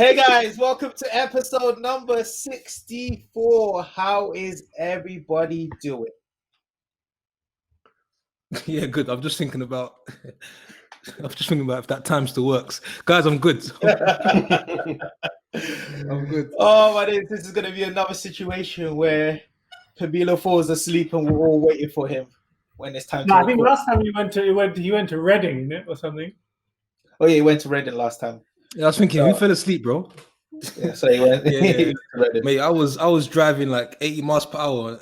Hey guys, welcome to episode number 64. How is everybody doing? Yeah, good. I'm just thinking about if that time still works. Guys, I'm good. I'm good. Oh my days, this is gonna be another situation where Pabilo falls asleep and we're all waiting for him when it's time to I think record. last time he went to Reading, innit, or something. Oh yeah, he went to Reading last time. Yeah, I was thinking, who fell asleep, bro? Yeah, so he went, Yeah. he went to Reading. Mate, I was driving like 80 miles per hour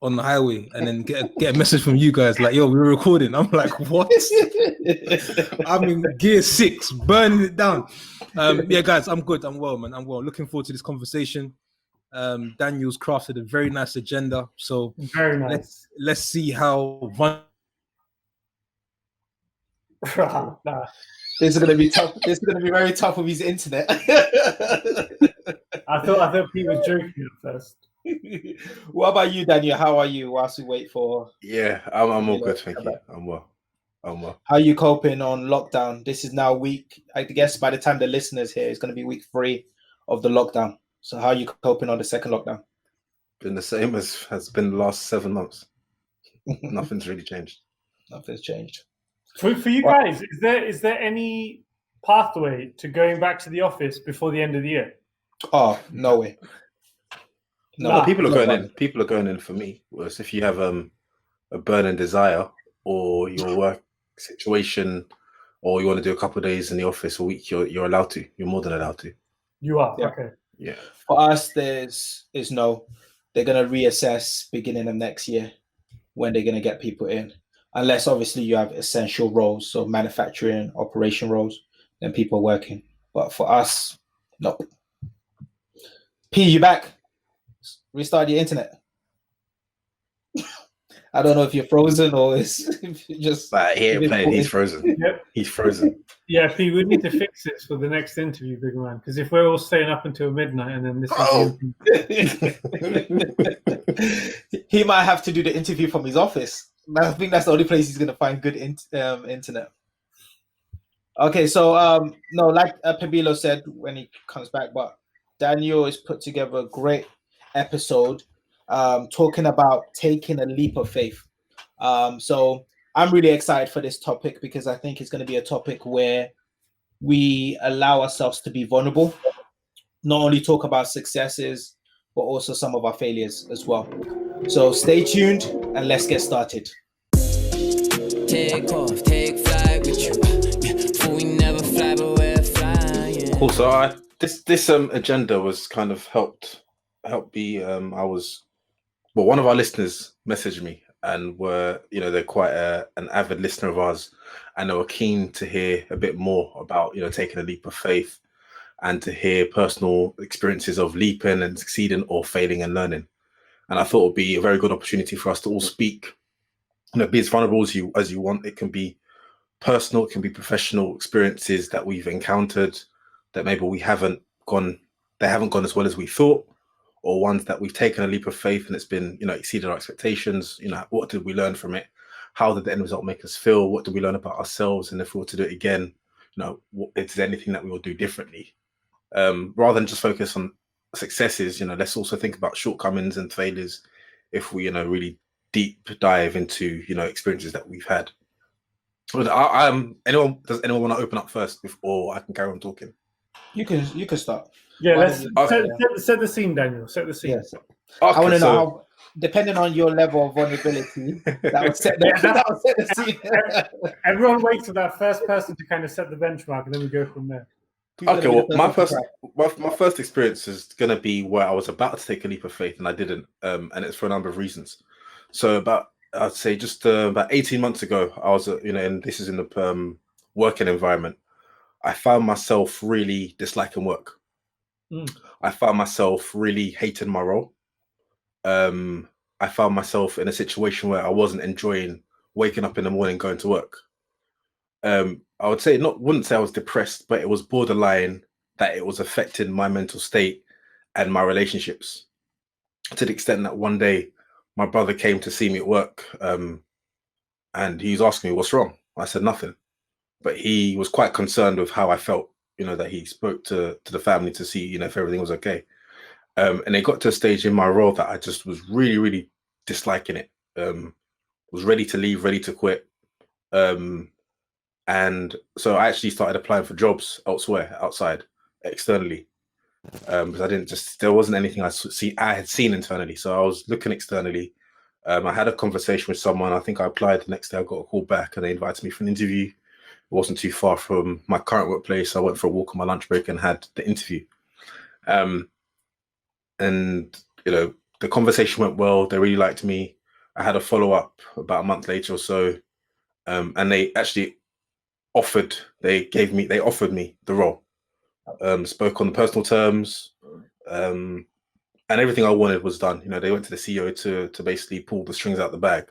on the highway and then get a message from you guys like, yo, we were recording. I'm like, what? I'm in gear 6, burning it down. Yeah, guys, I'm good. I'm well, man. I'm well. Looking forward to this conversation. Daniel's crafted a very nice agenda. So Very nice. let's see how Nah. This is gonna be tough. This is gonna be very tough with his internet. I thought Pete was joking at first. What about you, Daniel? How are you whilst we wait for? Yeah, I'm all good, thank you. I'm well. How are you coping on lockdown? This is now week, I guess by the time the listeners here, it's going to be week 3 of the lockdown. So how are you coping on the second lockdown? Been the same as has been the last 7 months. Nothing's really changed. Nothing's changed. For you guys, is there any pathway to going back to the office before the end of the year? Oh, no way. No, Well, people are going in. People are going in for me. Whereas if you have a burning desire or your work situation, or you want to do a couple of days in the office a week, you're allowed to. You're more than allowed to. You are, Yeah. okay. Yeah. For us, is no. They're going to reassess beginning of next year when they're going to get people in. Unless obviously you have essential roles, so manufacturing, operation roles, then people are working. But for us, no. P, you back? Restart your internet. I don't know if you're frozen or if you just. But he ain't playing. He's frozen. Yep. He's frozen. Yeah, Pete, we need to fix this for the next interview, big man. Because if we're all staying up until midnight and then this He might have to do the interview from his office. I think that's the only place he's going to find good internet. Okay, so no, like Pabilo said when he comes back, but Daniel has put together a great episode talking about taking a leap of faith. So I'm really excited for this topic because I think it's going to be a topic where we allow ourselves to be vulnerable, not only talk about successes, but also some of our failures as well. So stay tuned and let's get started. Take off, take flight with you. For we never fly, but we're flying. Cool. So this agenda was kind of helped be. One of our listeners messaged me and they're quite an avid listener of ours, and they were keen to hear a bit more about taking a leap of faith and to hear personal experiences of leaping and succeeding or failing and learning. And I thought it would be a very good opportunity for us to all speak, be as vulnerable as you want. It can be personal, it can be professional experiences that we've encountered that maybe they haven't gone as well as we thought, or ones that we've taken a leap of faith and it's been, exceeded our expectations. What did we learn from it? How did the end result make us feel? What did we learn about ourselves? And if we were to do it again, is there anything that we will do differently? Rather than just focus on successes, let's also think about shortcomings and failures if we, really deep dive into, experiences that we've had. Does anyone want to open up first or I can carry on talking? You can start. Yeah, let's set the scene, Daniel. Set the scene. Yes. Okay, I want to know how, depending on your level of vulnerability, that would set the scene. Everyone waits for that first person to kind of set the benchmark, and then we go from there. Okay, well, my first experience is going to be where I was about to take a leap of faith and I didn't, and it's for a number of reasons. So I'd say just about 18 months ago, I was, and this is in the working environment, I found myself really disliking work. I found myself really hating my role. I found myself in a situation where I wasn't enjoying waking up in the morning, going to work. I wouldn't say I was depressed, but it was borderline that it was affecting my mental state and my relationships, to the extent that one day my brother came to see me at work, and he was asking me what's wrong. I said nothing, but he was quite concerned with how I felt that he spoke to the family to see, if everything was okay. And it got to a stage in my role that I just was really, really disliking it. Was ready to leave, ready to quit. And so I actually started applying for jobs elsewhere, outside, externally. Because there wasn't anything I had seen internally. So I was looking externally. I had a conversation with someone. I think I applied. The next day I got a call back and they invited me for an interview. It wasn't too far from my current workplace. I went for a walk on my lunch break and had the interview. And the conversation went well. They really liked me. I had a follow-up about a month later or so. And they actually offered me the role. Spoke on the personal terms. And everything I wanted was done. They went to the CEO to basically pull the strings out the bag.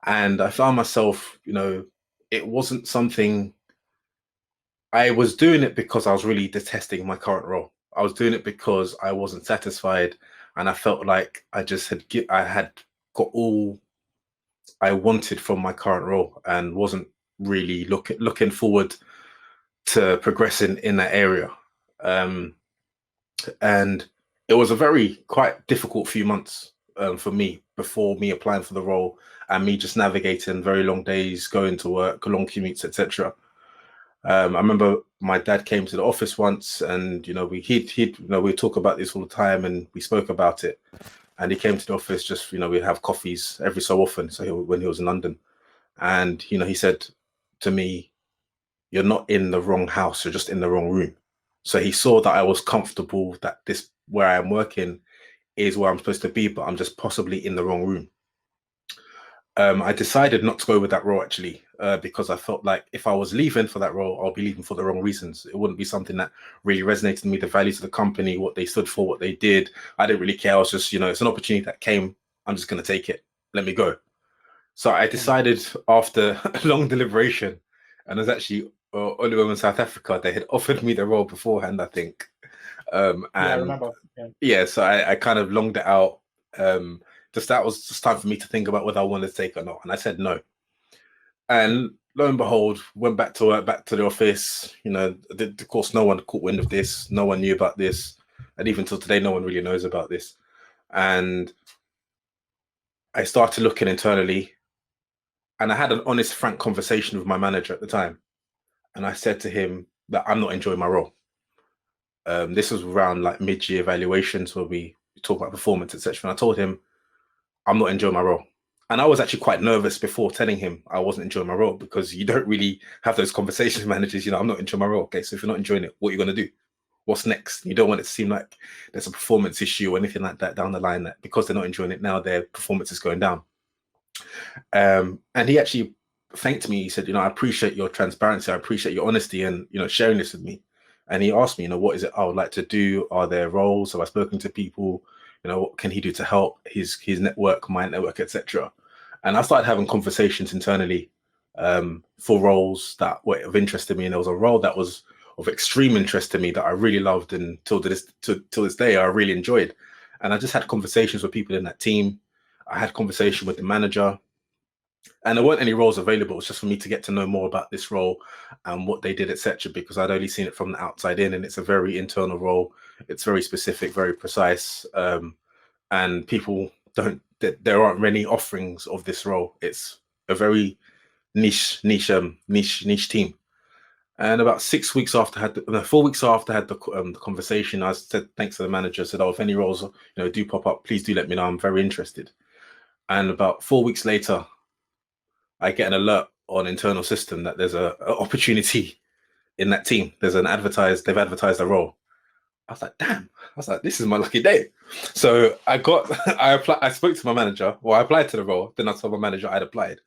And I found myself, it wasn't something. I was doing it because I was really detesting my current role. I was doing it because I wasn't satisfied, and I felt like I had got all I wanted from my current role, and wasn't really looking forward to progressing in that area. And it was a quite difficult few months for me before me applying for the role, and me just navigating very long days, going to work, long commutes, etc. I remember my dad came to the office once, and we talk about this all the time, and we spoke about it. And he came to the office, just we'd have coffees every so often. So when he was in London, and he said to me, "You're not in the wrong house. You're just in the wrong room." So he saw that I was comfortable, that this where I am working is where I'm supposed to be, but I'm just possibly in the wrong room. I decided not to go with that role, actually, because I felt like if I was leaving for that role, I'll be leaving for the wrong reasons. It wouldn't be something that really resonated with me, the values of the company, what they stood for, what they did. I didn't really care. I was just, it's an opportunity that came. I'm just going to take it. Let me go. So I decided after a long deliberation, and it was actually Oliver in South Africa. They had offered me the role beforehand, I think. And I remember. So I kind of longed it out. That was just time for me to think about whether I wanted to take it or not. And I said no. And lo and behold, went back to work, back to the office. Of course, no one caught wind of this. No one knew about this. And even till today, no one really knows about this. And I started looking internally. And I had an honest, frank conversation with my manager at the time. And I said to him that I'm not enjoying my role. This was around like mid-year evaluations where we talk about performance, etc. And I told him, I'm not enjoying my role. And I was actually quite nervous before telling him I wasn't enjoying my role, because you don't really have those conversations with managers. I'm not enjoying my role. Okay, so if you're not enjoying it, what are you going to do? What's next? You don't want it to seem like there's a performance issue or anything like that down the line, that because they're not enjoying it now, their performance is going down. And he actually thanked me. He said, I appreciate your transparency. I appreciate your honesty and, sharing this with me. And he asked me, what is it I would like to do? Are there roles? Have I spoken to people? What can he do to help his network, my network, etc. And I started having conversations internally for roles that were of interest to me. And there was a role that was of extreme interest to me that I really loved, and till this day I really enjoyed. And I just had conversations with people in that team. I had conversation with the manager, and there weren't any roles available. It was just for me to get to know more about this role and what they did, etc. Because I'd only seen it from the outside in, and it's a very internal role. It's very specific, very precise, and people there aren't many offerings of this role. It's a very niche team. And about 6 weeks after, 4 weeks after I had the conversation, I said thanks to the manager. Said, "Oh, if any roles do pop up, please do let me know. I'm very interested." And about 4 weeks later, I get an alert on internal system that there's a opportunity in that team. They've advertised a role. I was like, damn. I was like, this is my lucky day. So I spoke to my manager. Well, I applied to the role. Then I told my manager I'd applied,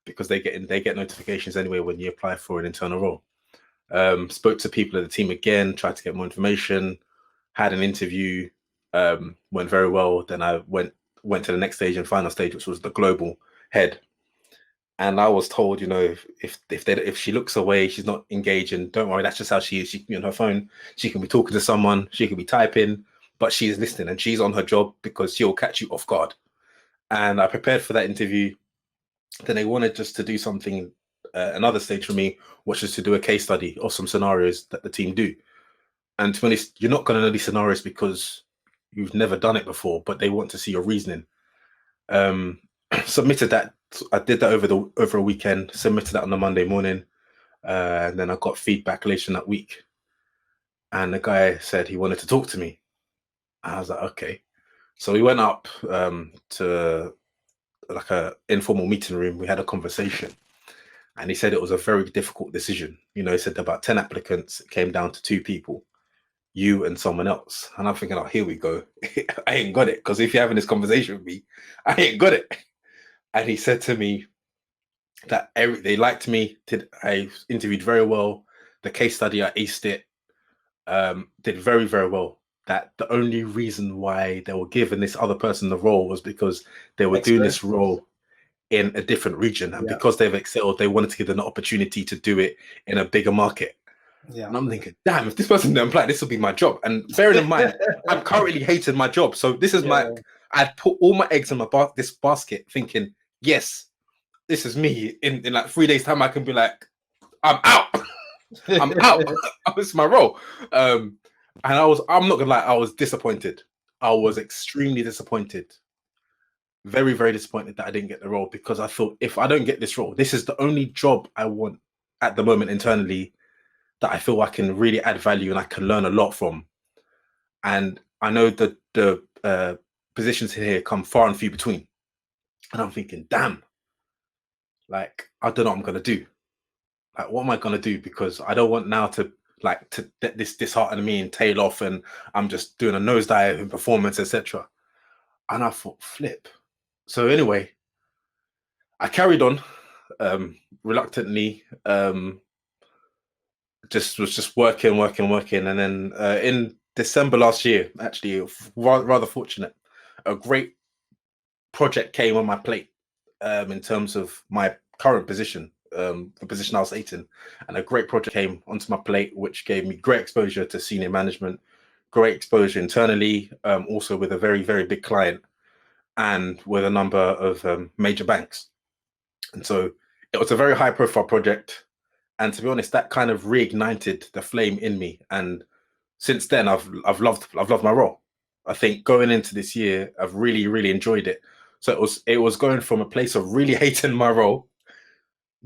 because they get notifications anyway when you apply for an internal role. Spoke to people at the team again, tried to get more information, had an interview, went very well. Then I went to the next stage and final stage, which was the global head. And I was told, if she looks away, she's not engaging, don't worry, that's just how she is. She can be on her phone, she can be talking to someone, she can be typing, but she's listening and she's on her job, because she'll catch you off guard. And I prepared for that interview. Then they wanted just to do something another stage for me, which is to do a case study of some scenarios that the team do. And to be honest, you're not going to know these scenarios because you've never done it before, but they want to see your reasoning. Submitted that. I did that over a weekend. Submitted that on the Monday morning, and then I got feedback later in that week. And the guy said he wanted to talk to me. I was like, okay. So we went up to like a informal meeting room. We had a conversation, and he said it was a very difficult decision. You know, he said about 10 applicants. It came down to 2 people, you and someone else. And I'm thinking, oh, here we go. I ain't got it, because if you're having this conversation with me, I ain't got it. And he said to me that they liked me. I interviewed very well. The case study, I aced it. Did very, very well. That the only reason why they were giving this other person the role was because they were doing this role in a different region, and because they've excelled, they wanted to give them an opportunity to do it in a bigger market. Yeah. And I'm thinking, damn, if this person didn't apply, this will be my job. And bearing in mind, I'm currently hating my job, so this is I'd put all my eggs in this basket, thinking, yes, this is me. In like 3 days' time, I can be like, I'm out. I'm out. It's my role. And I'm not gonna lie, I was disappointed. I was extremely disappointed. Very, very disappointed that I didn't get the role, because I thought, if I don't get this role, this is the only job I want at the moment internally that I feel I can really add value and I can learn a lot from. And I know that the positions here come far and few between. And I'm thinking, damn, like, I don't know what I'm gonna do. Like, what am I gonna do? Because I don't want now to let this dishearten me and tail off, and I'm just doing a nosedive in performance, etc. And I thought, flip. So anyway, I carried on reluctantly. Just working, and then in December last year, actually, rather fortunate, a great project came on my plate in terms of my current position. The position I was hating, and a great project came onto my plate, which gave me great exposure to senior management, great exposure internally, also with a very, very big client, and with a number of major banks. And so it was a very high profile project. And to be honest, that kind of reignited the flame in me. And since then, I've loved my role. I think going into this year, I've really, really enjoyed it. So it was going from a place of really hating my role,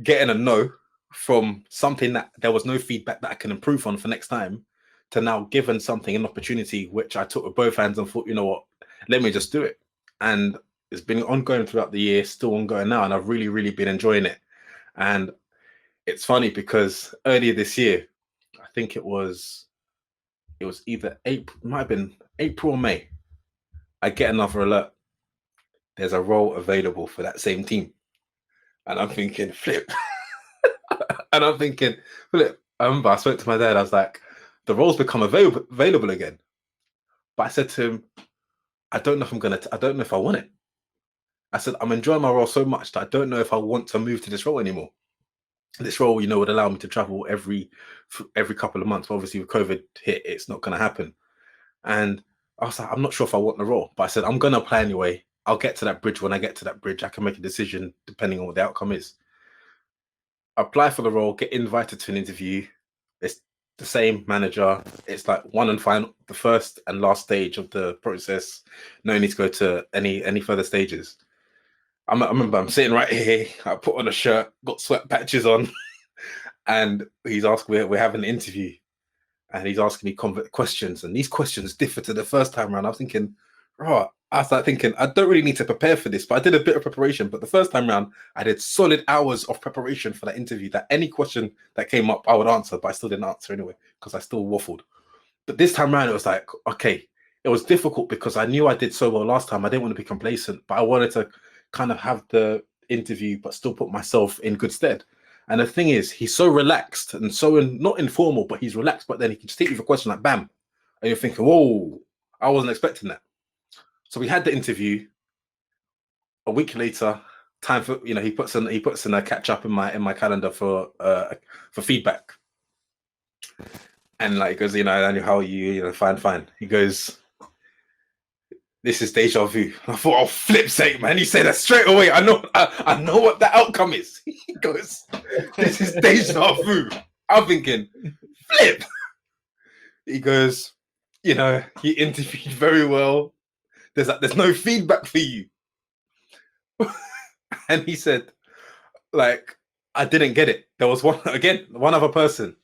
getting a no from something that there was no feedback that I can improve on for next time, to now given something an opportunity which I took with both hands and thought, you know what, let me just do it. And it's been ongoing throughout the year, still ongoing now, and I've really, really been enjoying it. And it's funny because earlier this year, I think it was either April, might have been April or May, I get another alert. There's a role available for that same team. And I'm thinking, flip. And I'm thinking, flip. I remember I spoke to my dad. I was like, the role's become available again. But I said to him, I don't know if I want it. I said, I'm enjoying my role so much that I don't know if I want to move to this role anymore. This role, would allow me to travel every couple of months. But obviously, with COVID hit, it's not going to happen. And I was like, I'm not sure if I want the role. But I said, I'm going to apply anyway. I'll get to that bridge. When I get to that bridge, I can make a decision depending on what the outcome is. Apply for the role, get invited to an interview. It's the same manager. It's like one and final, the first and last stage of the process. No need to go to any further stages. I remember I'm sitting right here. I put on a shirt, got sweat patches on, and he's asking. We're having an interview, and he's asking me questions, and these questions differ to the first time around. I was thinking, right. I started thinking, I don't really need to prepare for this, but I did a bit of preparation. But the first time around, I did solid hours of preparation for that interview, that any question that came up, I would answer, but I still didn't answer anyway, because I still waffled. But this time around, it was like, okay, it was difficult because I knew I did so well last time. I didn't want to be complacent, but I wanted to kind of have the interview, but still put myself in good stead. And the thing is, he's so relaxed and so not informal, but he's relaxed, but then he can just take you for a question like, bam. And you're thinking, whoa, I wasn't expecting that. So we had the interview. A week later, time for he puts in a catch up in my calendar for feedback. And like he goes, Daniel, how are you? Fine. He goes, this is deja vu. I thought, oh, flip's sake, man. He said that straight away. I know what the outcome is. He goes, this is deja vu. I'm thinking, flip. He goes, you interviewed very well. There's no feedback for you. And he said, like, I didn't get it. There was one other person,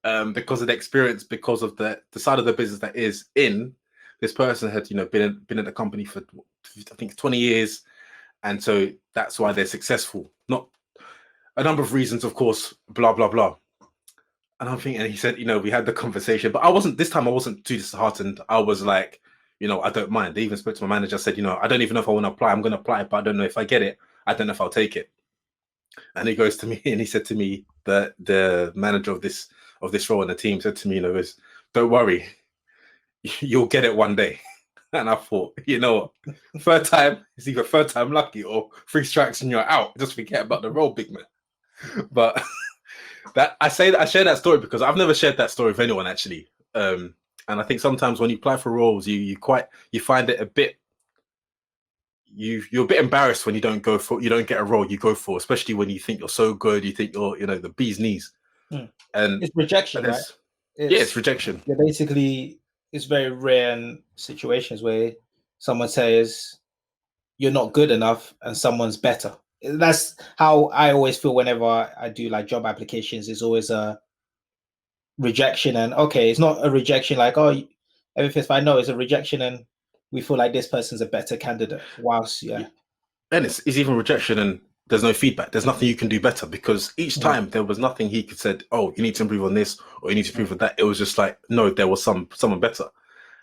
because of the experience, because of the side of the business that is in. This person had, been in the company for, I think, 20 years, and so that's why they're successful. Not a number of reasons, of course, blah blah blah. And I'm thinking, and he said, we had the conversation, but this time I wasn't too disheartened. I was like, I don't mind. They even spoke to my manager, said, I don't even know if I want to apply. I'm going to apply, but I don't know if I get it. I don't know if I'll take it. And he goes to me and he said to me that the manager of this role in the team said to me, don't worry, you'll get it one day. And I thought, third time, it's either third time lucky or 3 strikes and you're out. Just forget about the role, big man. But I share that story because I've never shared that story with anyone, actually. And I think sometimes when you apply for roles, you find it a bit, you're a bit embarrassed when you don't get a role you go for, especially when you think you're so good, you think you're, the bee's knees. And it's rejection, right? It's rejection. Yeah, basically, it's very rare in situations where someone says you're not good enough and someone's better. That's how I always feel whenever I do like job applications. It's always a rejection, and okay, it's not a rejection like, oh, everything's fine. No, it's a rejection, and we feel like this person's a better candidate. Whilst, yeah. And it's even rejection, and there's no feedback. There's nothing you can do better, because each time there was nothing he could said, oh, you need to improve on this, or you need to improve on that. It was just like, no, there was someone better.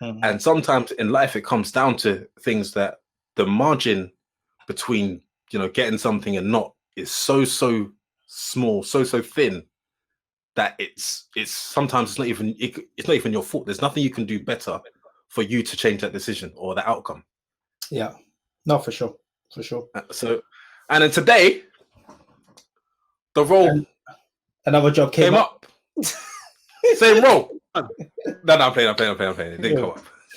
And sometimes in life, it comes down to things that the margin between, getting something and not is so small, so thin, that it's sometimes it's not even your fault. There's nothing you can do better for you to change that decision or the outcome. Yeah, no, for sure. So, and then today, the role, another job came up. Same role. No, I'm playing.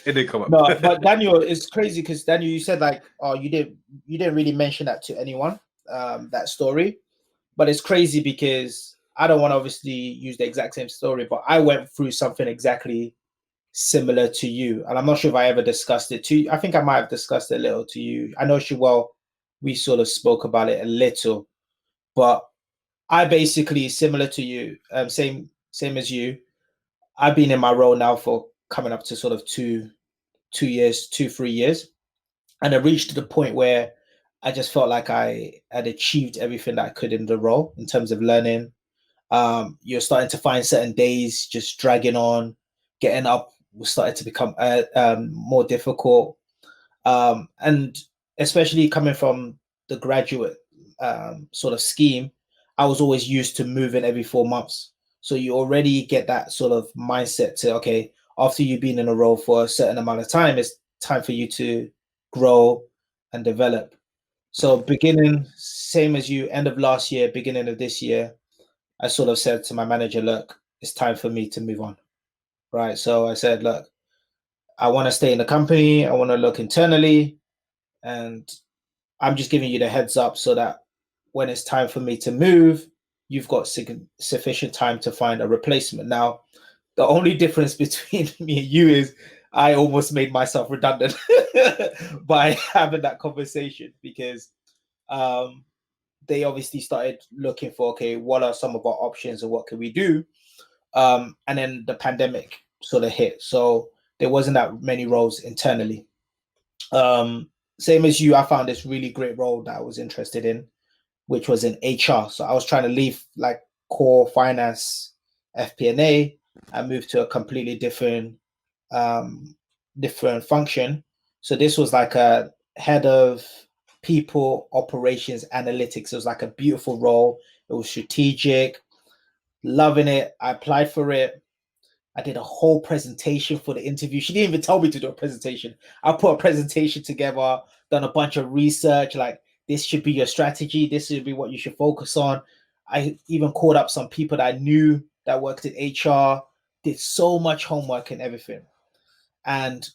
It didn't come up. No, but Daniel, it's crazy because Daniel, you said like, oh, you didn't really mention that to anyone, that story. But it's crazy because I don't want to obviously use the exact same story, but I went through something exactly similar to you, and I'm not sure if I ever discussed it to you. I think I might have discussed it a little to you. I know we sort of spoke about it a little, but I basically, similar to you, same as you. I've been in my role now for coming up to sort of 3 years, and I reached to the point where I just felt like I had achieved everything that I could in the role in terms of learning. You're starting to find certain days just dragging on, getting up was starting to become more difficult, and especially coming from the graduate sort of scheme, I was always used to moving every 4 months. So you already get that sort of mindset to, okay, after you've been in a role for a certain amount of time, it's time for you to grow and develop. So beginning, same as you, end of last year, beginning of this year, I sort of said to my manager, look, it's time for me to move on. Right. So I said, look, I want to stay in the company. I want to look internally. And I'm just giving you the heads up so that when it's time for me to move, you've got sufficient time to find a replacement. Now, the only difference between me and you is I almost made myself redundant by having that conversation, because they obviously started looking for, okay, what are some of our options and what can we do? And then the pandemic sort of hit. So there wasn't that many roles internally. Same as you, I found this really great role that I was interested in, which was in HR. So I was trying to leave like core finance, FP&A, and move to a completely different function. So this was like a head of people operations analytics. It was like a beautiful role. It was strategic, loving it. I applied for it. I did a whole presentation for the interview. She didn't even tell me to do a presentation. I put a presentation together, done a bunch of research, like this should be your strategy. This should be what you should focus on. I even called up some people that I knew that worked in HR, did so much homework and everything. And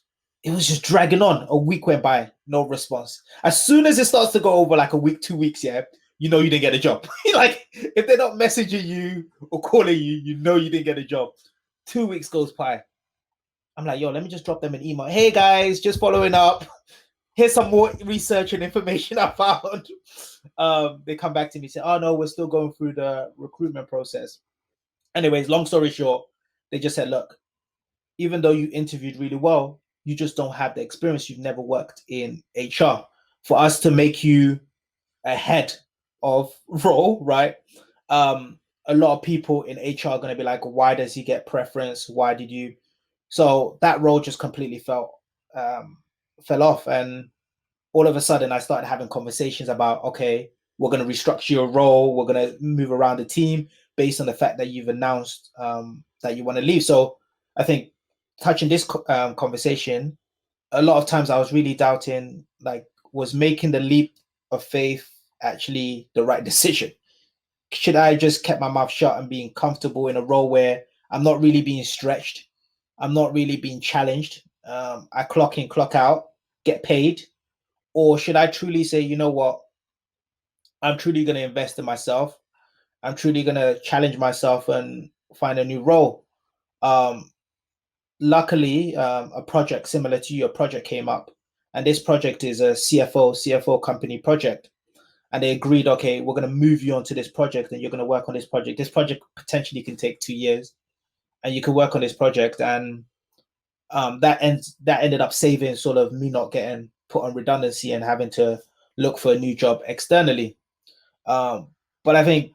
it was just dragging on. A week went by, no response. As soon as it starts to go over like a week, 2 weeks, yeah, you know you didn't get a job. Like if they're not messaging you or calling you, you know you didn't get a job. 2 weeks goes by. I'm like, yo, let me just drop them an email. Hey guys, just following up. Here's some more research and information I found. They come back to me and say, oh no, we're still going through the recruitment process. Anyways, long story short, they just said, look, even though you interviewed really well, you just don't have the experience. You've never worked in HR. For us to make you a head of role, right? A lot of people in HR are going to be like, why does he get preference? Why did you? So that role just completely fell off. And all of a sudden, I started having conversations about, okay, we're going to restructure your role. We're going to move around the team based on the fact that you've announced that you want to leave. So I think touching this conversation, a lot of times I was really doubting, like, was making the leap of faith actually the right decision? Should I just kept my mouth shut and being comfortable in a role where I'm not really being stretched? I'm not really being challenged. I clock in, clock out, get paid. Or should I truly say, you know what? I'm truly going to invest in myself. I'm truly going to challenge myself and find a new role. Luckily, a project similar to your project came up. And this project is a CFO company project. And they agreed, okay, we're going to move you onto this project and you're going to work on this project. This project potentially can take 2 years and you can work on this project. And that ended up saving sort of me not getting put on redundancy and having to look for a new job externally. But I think,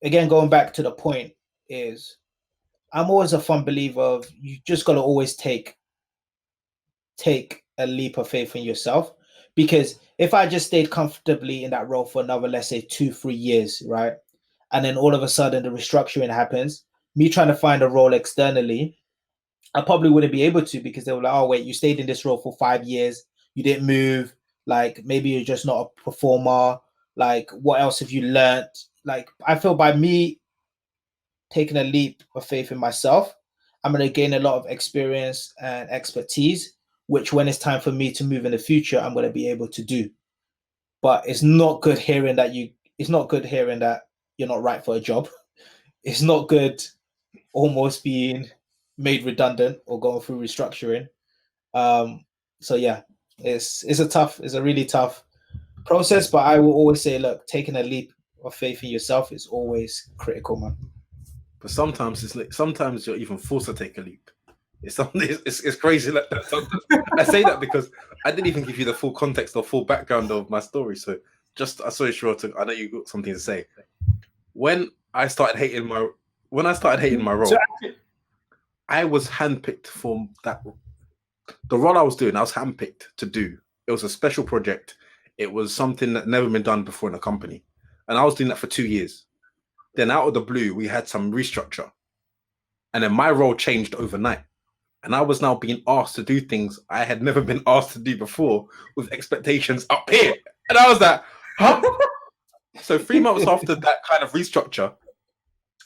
again, going back to the point is I'm always a firm believer of you just got to always take a leap of faith in yourself. Because if I just stayed comfortably in that role for another, let's say 2-3 years, right? And then all of a sudden the restructuring happens, me trying to find a role externally, I probably wouldn't be able to because they were like, oh, wait, you stayed in this role for 5 years. You didn't move. Like, maybe you're just not a performer. Like, what else have you learned? Like, I feel by me taking a leap of faith in myself, I'm going to gain a lot of experience and expertise, which when it's time for me to move in the future, I'm going to be able to do. But it's not good hearing that you're not right for a job. It's not good almost being made redundant or going through restructuring. So yeah, it's a really tough process, but I will always say, look, taking a leap of faith in yourself is always critical, man. But sometimes it's like sometimes you're even forced to take a leap. It's crazy like that. Sometimes. I say that because I didn't even give you the full context or full background of my story. So I saw sure to. I know you got something to say. When I started hating my role, So actually, I was handpicked for that. The role I was doing, I was handpicked to do. It was a special project. It was something that never been done before in a company, and I was doing that for 2 years. Then out of the blue, we had some restructure, and then my role changed overnight. And I was now being asked to do things I had never been asked to do before with expectations up here. And I was like, huh? So 3 months after that kind of restructure,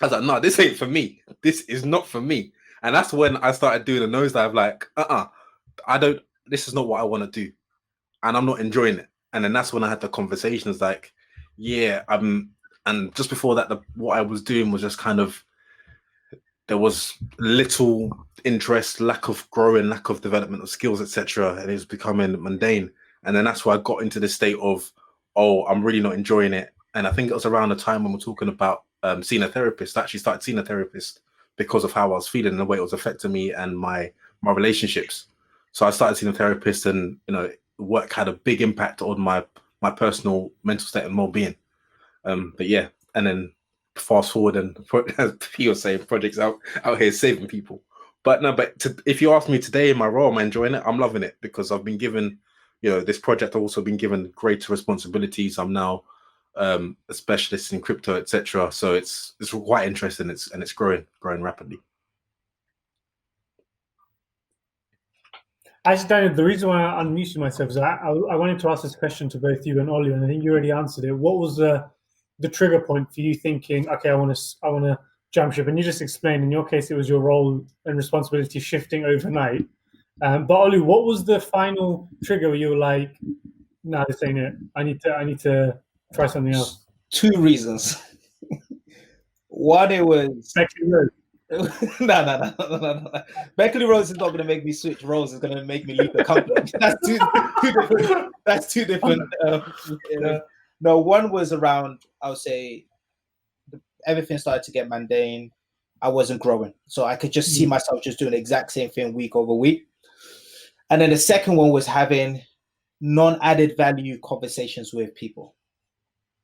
I was like, no, this ain't for me. This is not for me. And that's when I started doing a nosedive like, this is not what I want to do. And I'm not enjoying it. And then that's when I had the conversations like, yeah, and just before that, what I was doing was just kind of, there was little interest, lack of growing, lack of development of skills, etc. And it was becoming mundane. And then that's why I got into this state of, oh, I'm really not enjoying it. And I think it was around the time when we're talking about seeing a therapist. I actually started seeing a therapist because of how I was feeling and the way it was affecting me and my relationships. So I started seeing a therapist, and work had a big impact on my personal mental state and well-being. But yeah, and then fast forward, and as P was saying, projects out here saving people. But no, if you ask me today in my role, am I enjoying it? I'm loving it because I've been given, this project. I've also been given greater responsibilities. I'm now a specialist in crypto, etc. So it's quite interesting. It's growing rapidly. Actually, Daniel, the reason why I unmuted myself is I wanted to ask this question to both you and Ollie, and I think you already answered it. What was the trigger point for you thinking, okay, I want to jump ship? And you just explained, in your case, it was your role and responsibility shifting overnight. But Olu, what was the final trigger where you were like, "No, this ain't it. I need to try something else." 2 reasons. One, it was Becky Rose. no. Beckley Rose is not going to make me switch roles. It's going to make me leave the company. That's two different. That's two different. No, one was around. I would say everything started to get mundane. I wasn't growing, so I could just see myself just doing the exact same thing week over week. And then the second one was having non-added value conversations with people.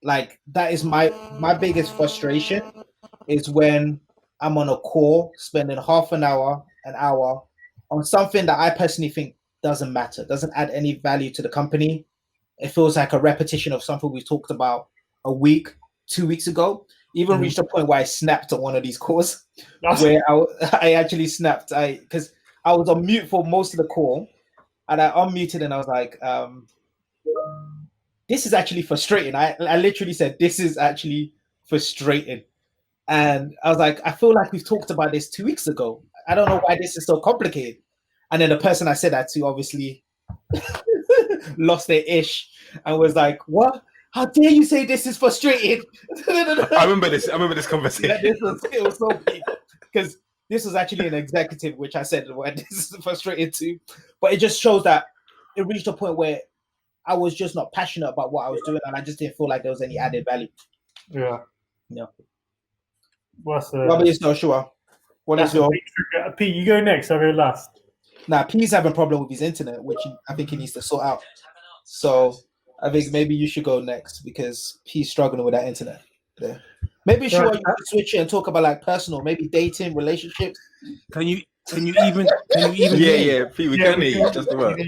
Like that is my biggest frustration is when I'm on a call spending half an hour on something that I personally think doesn't matter, doesn't add any value to the company. It feels like a repetition of something we talked about a week, 2 weeks ago. Even reached a point where I snapped on one of these calls where I actually snapped. Because I was on mute for most of the call and I unmuted and I was like, this is actually frustrating. I literally said, this is actually frustrating. And I was like, I feel like we've talked about this 2 weeks ago. I don't know why this is so complicated. And then the person I said that to obviously lost their ish and was like, what? How dare you say this is frustrating? I remember this conversation. Yeah, it was so big because this was actually an executive, which I said, well, this is frustrating too. But it just shows that it reached a point where I was just not passionate about what I was doing and I just didn't feel like there was any added value. Yeah. What about yourself, Shua? What is your Pete? You go next. I'll go last. Nah, P's having a problem with his internet, which I think he needs to sort out. So I think maybe you should go next because P's struggling with that internet. Yeah. Maybe Shua, you can switch it and talk about like personal, maybe dating, relationships. Can you even Yeah, Pete, we can hear you just about.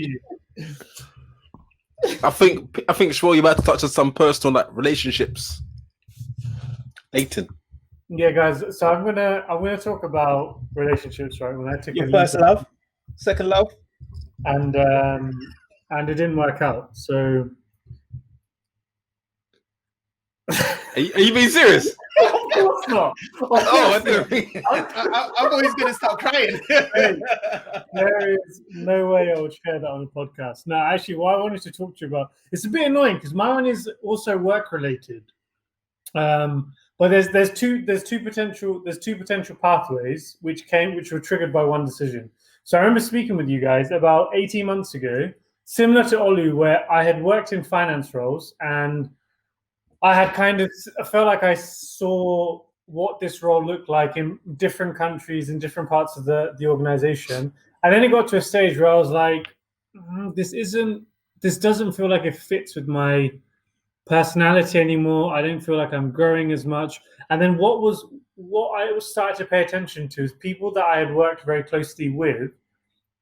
I think Shua, you're about to touch on some personal like relationships. Dating. Yeah, guys. So I'm gonna talk about relationships, right? When I took your first love, second love, and it didn't work out. So, are you being serious? Of course not. I'm always gonna start crying. There is no way I would share that on a podcast. No, actually, what I wanted to talk to you about, it's a bit annoying because my one is also work related. But there's two potential pathways which were triggered by one decision. So I remember speaking with you guys about 18 months ago, similar to Olu, where I had worked in finance roles and I had I felt like I saw what this role looked like in different countries, in different parts of the organization. And then it got to a stage where I was like, this doesn't feel like it fits with my personality anymore. I don't feel like I'm growing as much. And then what I was starting to pay attention to is people that I had worked very closely with,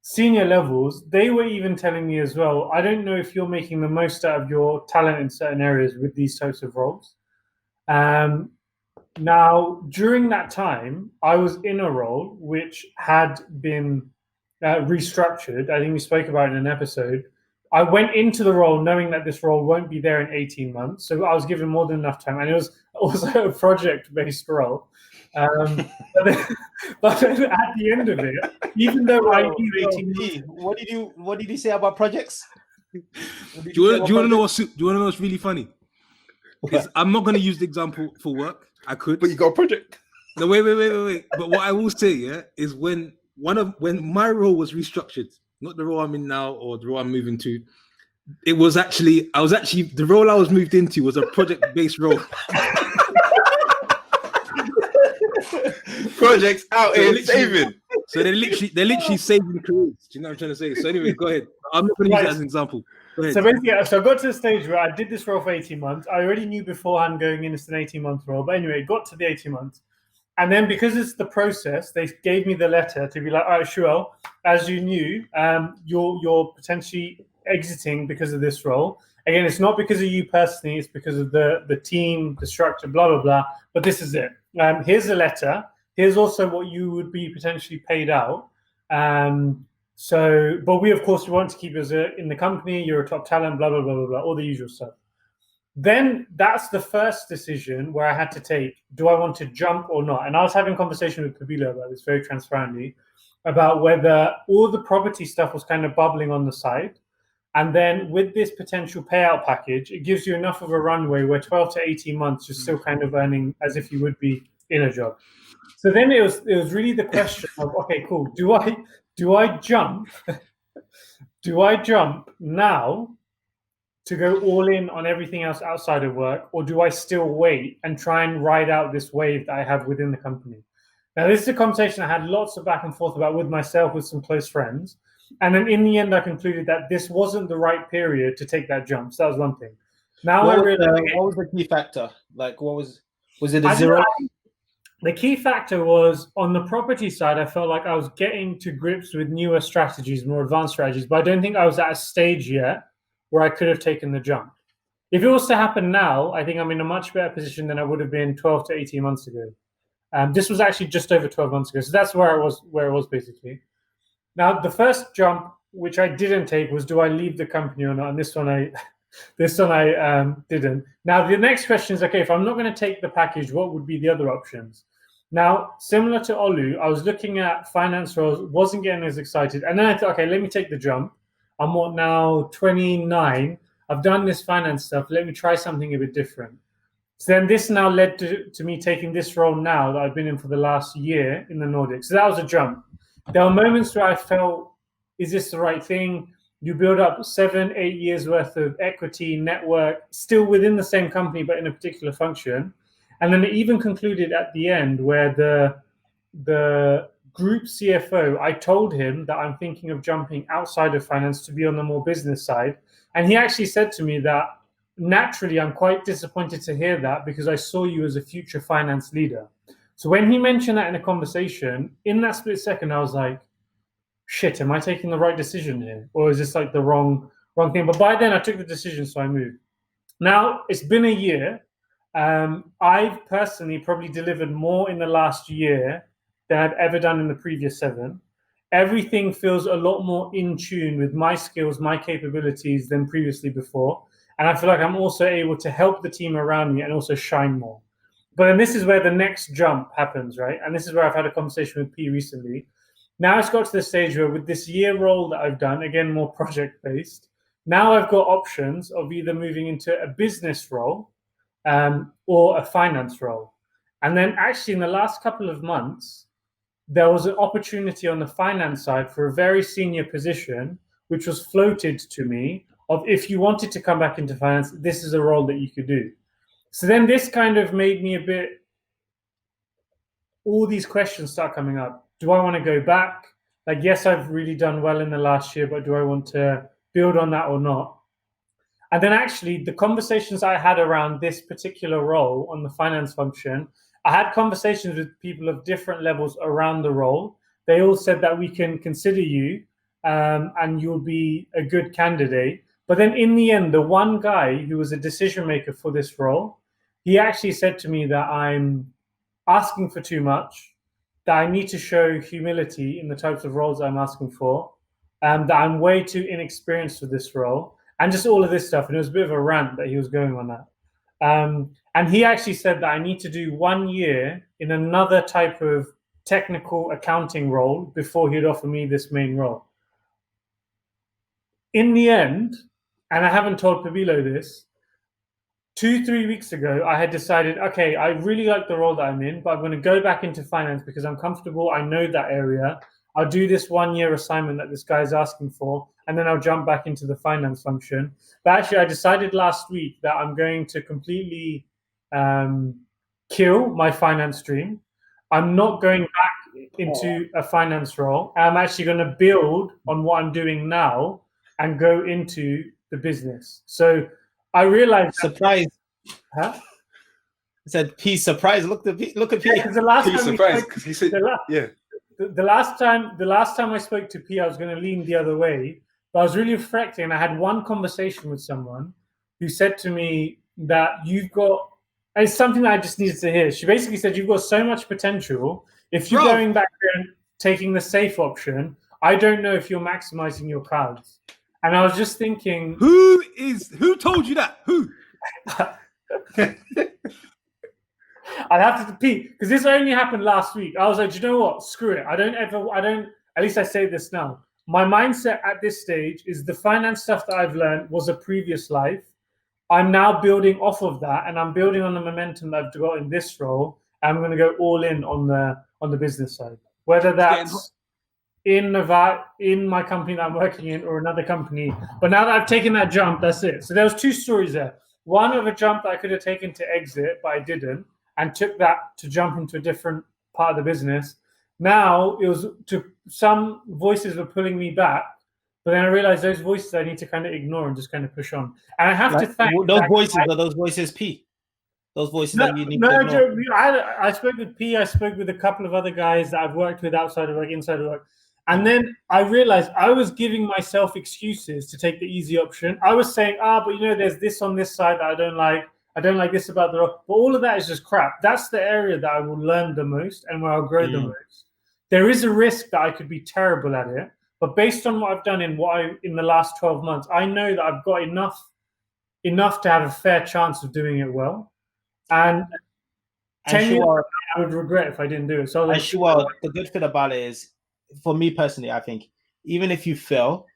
senior levels, they were even telling me as well, I don't know if you're making the most out of your talent in certain areas with these types of roles. Now, during that time, I was in a role which had been restructured. I think we spoke about it in an episode. I went into the role knowing that this role won't be there in 18 months. So I was given more than enough time. And it was also a project-based role. But then at the end of it, even though I knew 18 months... What did you say about projects? Do you want to know what's really funny? I'm not going to use the example for work. I could. But you got a project. No, wait. But what I will say, is when my role was restructured, not the role I'm in now or the role I'm moving to, the role I was moved into was a project-based role. Projects out here saving. So they're literally saving careers. Do you know what I'm trying to say? So anyway, go ahead. I'm not going to use that as an example. So basically, I got to the stage where I did this role for 18 months. I already knew beforehand going in it's an 18-month role. But anyway, it got to the 18 months. And then because it's the process, they gave me the letter to be like, all right, Shuel, as you knew, you're potentially exiting because of this role. Again, it's not because of you personally. It's because of the team, the structure, blah, blah, blah. But this is it. Here's the letter. Here's also what you would be potentially paid out. But we, of course, we want to keep you in the company. You're a top talent, blah, blah, blah, blah, blah, all the usual stuff. Then that's the first decision where I had to take, do I want to jump or not? And I was having a conversation with Pabilo about this very transparently. about whether all the property stuff was kind of bubbling on the side. And then with this potential payout package, it gives you enough of a runway where 12 to 18 months you're still kind of earning as if you would be in a job. So then it was really the question of, okay, cool. Do I jump? Do I jump now to go all in on everything else outside of work, or do I still wait and try and ride out this wave that I have within the company? Now, this is a conversation I had lots of back and forth about with myself, with some close friends. And then in the end, I concluded that this wasn't the right period to take that jump. So that was one thing. Now what I was the key factor? Like, was it a zero? The key factor was on the property side, I felt like I was getting to grips with newer strategies, more advanced strategies, but I don't think I was at a stage yet where I could have taken the jump. If it was to happen now, I think I'm in a much better position than I would have been 12 to 18 months ago. This was actually just over 12 months ago. So that's where I was basically. Now, the first jump, which I didn't take, was do I leave the company or not? And this one I didn't. Now, the next question is, okay, if I'm not going to take the package, what would be the other options? Now, similar to Olu, I was looking at finance roles, wasn't getting as excited. And then I thought, okay, let me take the jump. I'm now 29. I've done this finance stuff. Let me try something a bit different. So then this now led to me taking this role now that I've been in for the last year in the Nordics. So that was a jump. There were moments where I felt, is this the right thing? You build up 7-8 years worth of equity, network, still within the same company, but in a particular function. And then it even concluded at the end where the group CFO, I told him that I'm thinking of jumping outside of finance to be on the more business side. And he actually said to me that naturally, I'm quite disappointed to hear that because I saw you as a future finance leader. So when he mentioned that in a conversation, in that split second, I was like, shit, am I taking the right decision here? Or is this like the wrong thing? But by then I took the decision, so I moved. Now, it's been a year. I've personally probably delivered more in the last year than I've ever done in the previous 7. Everything feels a lot more in tune with my skills, my capabilities than previously before. And I feel like I'm also able to help the team around me and also shine more. But then this is where the next jump happens, right? And this is where I've had a conversation with P recently. Now it's got to the stage where with this year role that I've done, again, more project-based, now I've got options of either moving into a business role or a finance role. And then actually in the last couple of months, there was an opportunity on the finance side for a very senior position, which was floated to me of if you wanted to come back into finance, this is a role that you could do. So then this kind of made me a bit, all these questions start coming up. Do I want to go back? Like, yes, I've really done well in the last year, but do I want to build on that or not? And then actually the conversations I had around this particular role on the finance function, I had conversations with people of different levels around the role. They all said that we can consider you and you'll be a good candidate. But then in the end, the one guy who was a decision maker for this role, he actually said to me that I'm asking for too much, that I need to show humility in the types of roles I'm asking for, that I'm way too inexperienced for this role, and just all of this stuff. And it was a bit of a rant that he was going on that. And he actually said that I need to do 1 year in another type of technical accounting role before he'd offer me this main role. In the end, and I haven't told Pabilo this, 2-3 weeks ago, I had decided, okay, I really like the role that I'm in, but I'm going to go back into finance because I'm comfortable. I know that area. I'll do this 1 year assignment that this guy's asking for, and then I'll jump back into the finance function. But actually, I decided last week that I'm going to completely kill my finance stream. I'm not going back into a finance role. I'm actually going to build on what I'm doing now and go into the business. So I realized Surprise. Huh? I said P surprise. Look at P. Because the last He's time surprised because he said, yeah. The last time I spoke to P, I was going to lean the other way, but I was really reflecting, and I had one conversation with someone who said to me that you've got, and it's something that I just needed to hear. She basically said you've got so much potential. If you're going back there and taking the safe option, I don't know if you're maximizing your cards. And I was just thinking, Who told you that? Who? I'd have to pee because this only happened last week. I was like, do you know what? Screw it. I at least I say this now. My mindset at this stage is the finance stuff that I've learned was a previous life. I'm now building off of that, and I'm building on the momentum that I've got in this role. I'm going to go all in on the business side, whether that's in my company that I'm working in or another company. But now that I've taken that jump, that's it. So there was two stories there. One of a jump that I could have taken to exit, but I didn't, and took that to jump into a different part of the business. Now it was some voices were pulling me back, but then I realized those voices I need to kind of ignore and just kind of push on. And I have to thank those voices. Are those voices P? Those voices that you need to ignore. I spoke with P. I spoke with a couple of other guys that I've worked with outside of work, inside of work. And then I realized I was giving myself excuses to take the easy option. I was saying, but there's this on this side that I don't like. I don't like this about the role. But all of that is just crap. That's the area that I will learn the most and where I'll grow the most. There is a risk that I could be terrible at it. But based on what I've done in the last 12 months, I know that I've got enough to have a fair chance of doing it well. And 10 years ago, I would regret if I didn't do it. So the good thing about it is, for me personally, I think even if you fail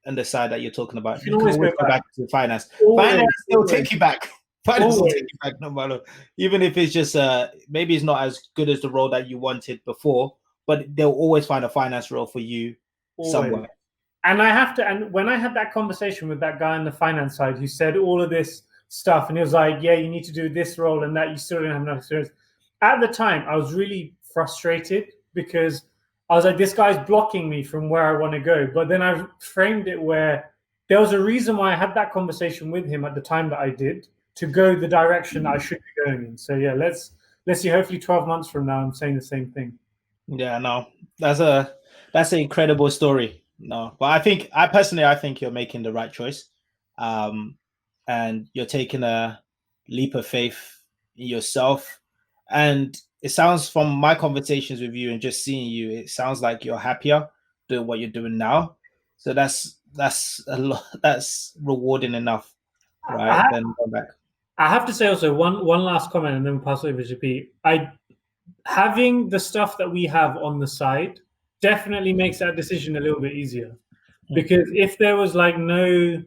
and decide that you're talking about, you can always go back to finance. Finance will take you back. Finance will take you back no matter. Even if it's just maybe it's not as good as the role that you wanted before, but they'll always find a finance role for you somewhere. And when I had that conversation with that guy on the finance side who said all of this stuff, and he was like, yeah, you need to do this role and that, you still don't have enough experience. At the time, I was really frustrated because I was like, this guy's blocking me from where I want to go. But then I framed it where there was a reason why I had that conversation with him at the time that I did, to go the direction that I should be going in. So yeah, let's see. Hopefully 12 months from now, I'm saying the same thing. Yeah, no, that's an incredible story. No, but I think you're making the right choice. And you're taking a leap of faith in yourself. And it sounds, from my conversations with you and just seeing you, it sounds like you're happier doing what you're doing now. So that's a lot. That's rewarding enough, right? Then go back. I have to say also one last comment, and then we'll pass it over to Pete. Having the stuff that we have on the side definitely makes that decision a little bit easier, because if there was like no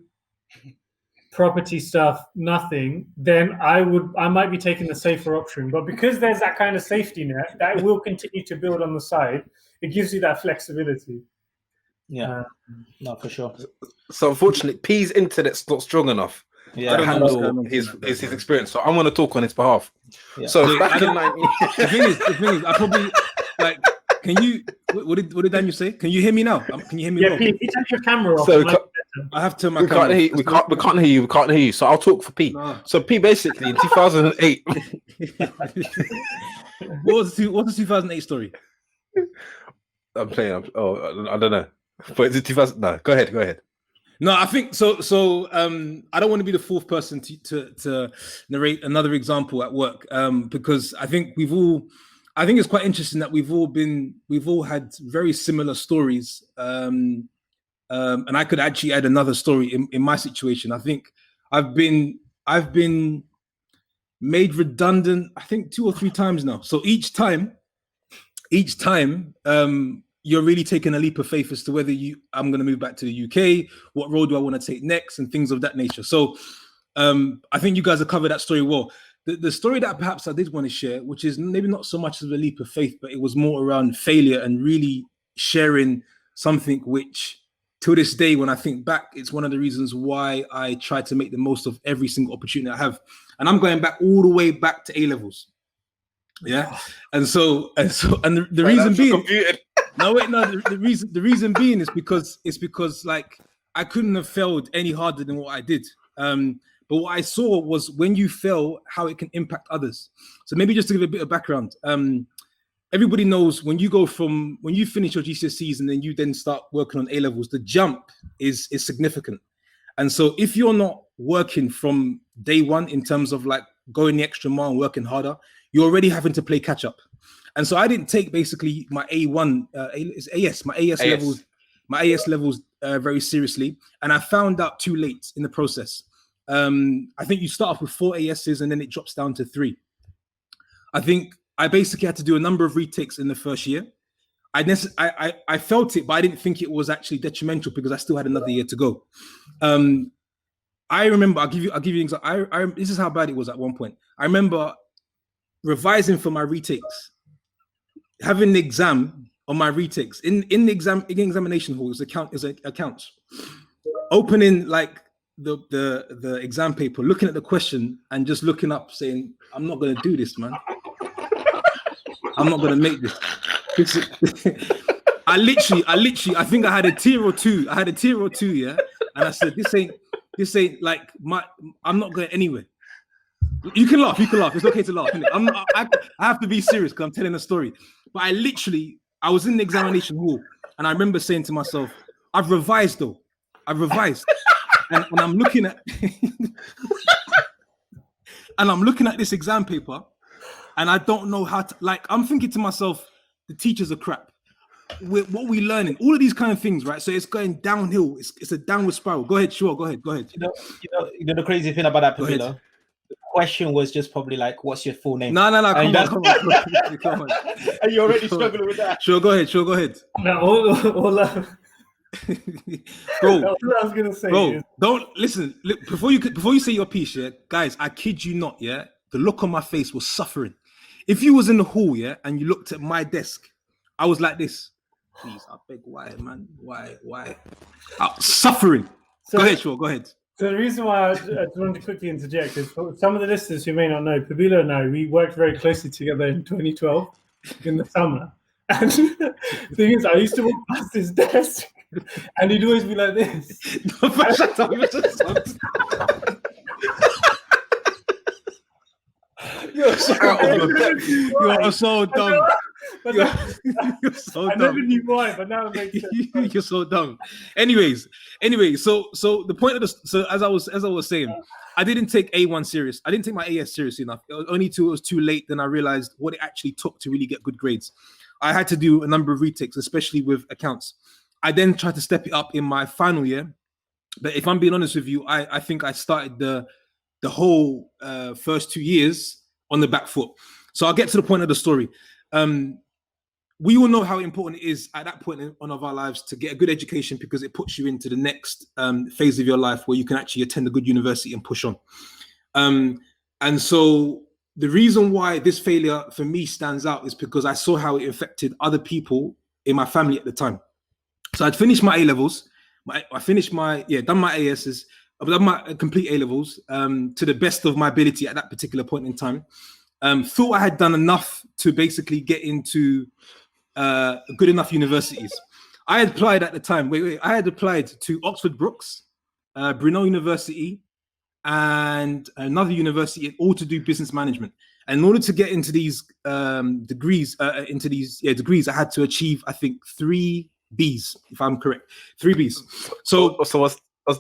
property stuff, nothing, then I might be taking the safer option. But because there's that kind of safety net that will continue to build on the side, it gives you that flexibility. Yeah, no, for sure. So unfortunately, P's internet's not strong enough to handle his experience. So I'm going to talk on his behalf. Yeah. So back in 90... the thing is, I probably like. Can you? What did Daniel say? Can you hear me now? Can you hear me? Yeah, Pete, you turn your camera off. So I have to turn my camera. We can't hear you. So I'll talk for P. No. So P, basically in 2008. What was the 2008 story? I'm playing. I don't know. But is it 2000? No, go ahead. No, I think so. I don't want to be the fourth person to narrate another example at work, because I think it's quite interesting that we've all had very similar stories. And I could actually add another story in my situation. I think I've been made redundant, I think 2 or 3 times now. So each time, you're really taking a leap of faith as to whether I'm going to move back to the UK, what role do I want to take next, and things of that nature. So I think you guys have covered that story well. The story that perhaps I did want to share, which is maybe not so much of a leap of faith, but it was more around failure and really sharing something which, to this day, when I think back, it's one of the reasons why I try to make the most of every single opportunity I have. And I'm going back all the way back to A levels. Yeah. And the reason being, the reason being is because like I couldn't have failed any harder than what I did. But what I saw was when you fail, how it can impact others. So maybe just to give a bit of background, everybody knows when you finish your GCSEs and then you then start working on A levels, the jump is significant. And so if you're not working from day one in terms of like going the extra mile and working harder, you're already having to play catch up. And so I didn't take basically my my AS levels very seriously. And I found out too late in the process. I think you start off with 4 ASs and then it drops down to 3. I think I basically had to do a number of retakes in the first year. I felt it, but I didn't think it was actually detrimental because I still had another year to go. I remember, I'll give you an example. This is how bad it was at one point. I remember revising for my retakes, having the exam on my retakes in the examination hall. Is accounts. Opening like the exam paper, looking at the question and just looking up, saying, "I'm not going to do this, man. I'm not going to make this." I think I had a tier or two. Yeah, and I said, "This ain't like I'm not going anywhere." You can laugh. It's okay to laugh. I have to be serious because I'm telling a story. But I was in the examination hall, and I remember saying to myself, "I've revised though. I've revised." And I'm looking at this exam paper, and I don't know how to, like, I'm thinking to myself, the teachers are crap. What we learning? All of these kind of things, right? So it's going downhill. It's a downward spiral. Go ahead, sure. Go ahead. You know the crazy thing about that, Pamela? The question was just probably like, "What's your full name?" No. Come on. Are you already struggling with that? Sure, go ahead. No, all Bro, what I was gonna say is, don't listen. Look, before you say your piece, yeah, guys, I kid you not, yeah. The look on my face was suffering. If you was in the hall, yeah, and you looked at my desk, I was like this. Please, I beg, why, man? Why? Suffering. So, go ahead, sure, go ahead. So the reason why I just wanted to quickly interject is for some of the listeners who may not know, Pabilo and I, we worked very closely together in 2012 in the summer. And the thing is, I used to walk past his desk and he'd always be like this. You're so dumb. You're so dumb. I never knew why, but now it makes sense. You're so dumb. Anyway, so the point of this, so as I was saying, I didn't take A1 serious. I didn't take my AS seriously enough. It was too late. Then I realized what it actually took to really get good grades. I had to do a number of retakes, especially with accounts. I then tried to step it up in my final year. But if I'm being honest with you, I think I started the whole first 2 years on the back foot. So I'll get to the point of the story. We all know how important it is at that point of our lives to get a good education because it puts you into the next phase of your life where you can actually attend a good university and push on. And so the reason why this failure for me stands out is because I saw how it affected other people in my family at the time. So I'd finished my A-levels. I finished done my ASs. I've done my complete A-levels to the best of my ability at that particular point in time. Thought I had done enough to basically get into good enough universities. I had applied at the time. I had applied to Oxford Brookes, Brunel University, and another university, all to do business management. And in order to get into these degrees, I had to achieve, I think, 3 Bs, if I'm correct, 3 Bs. So what's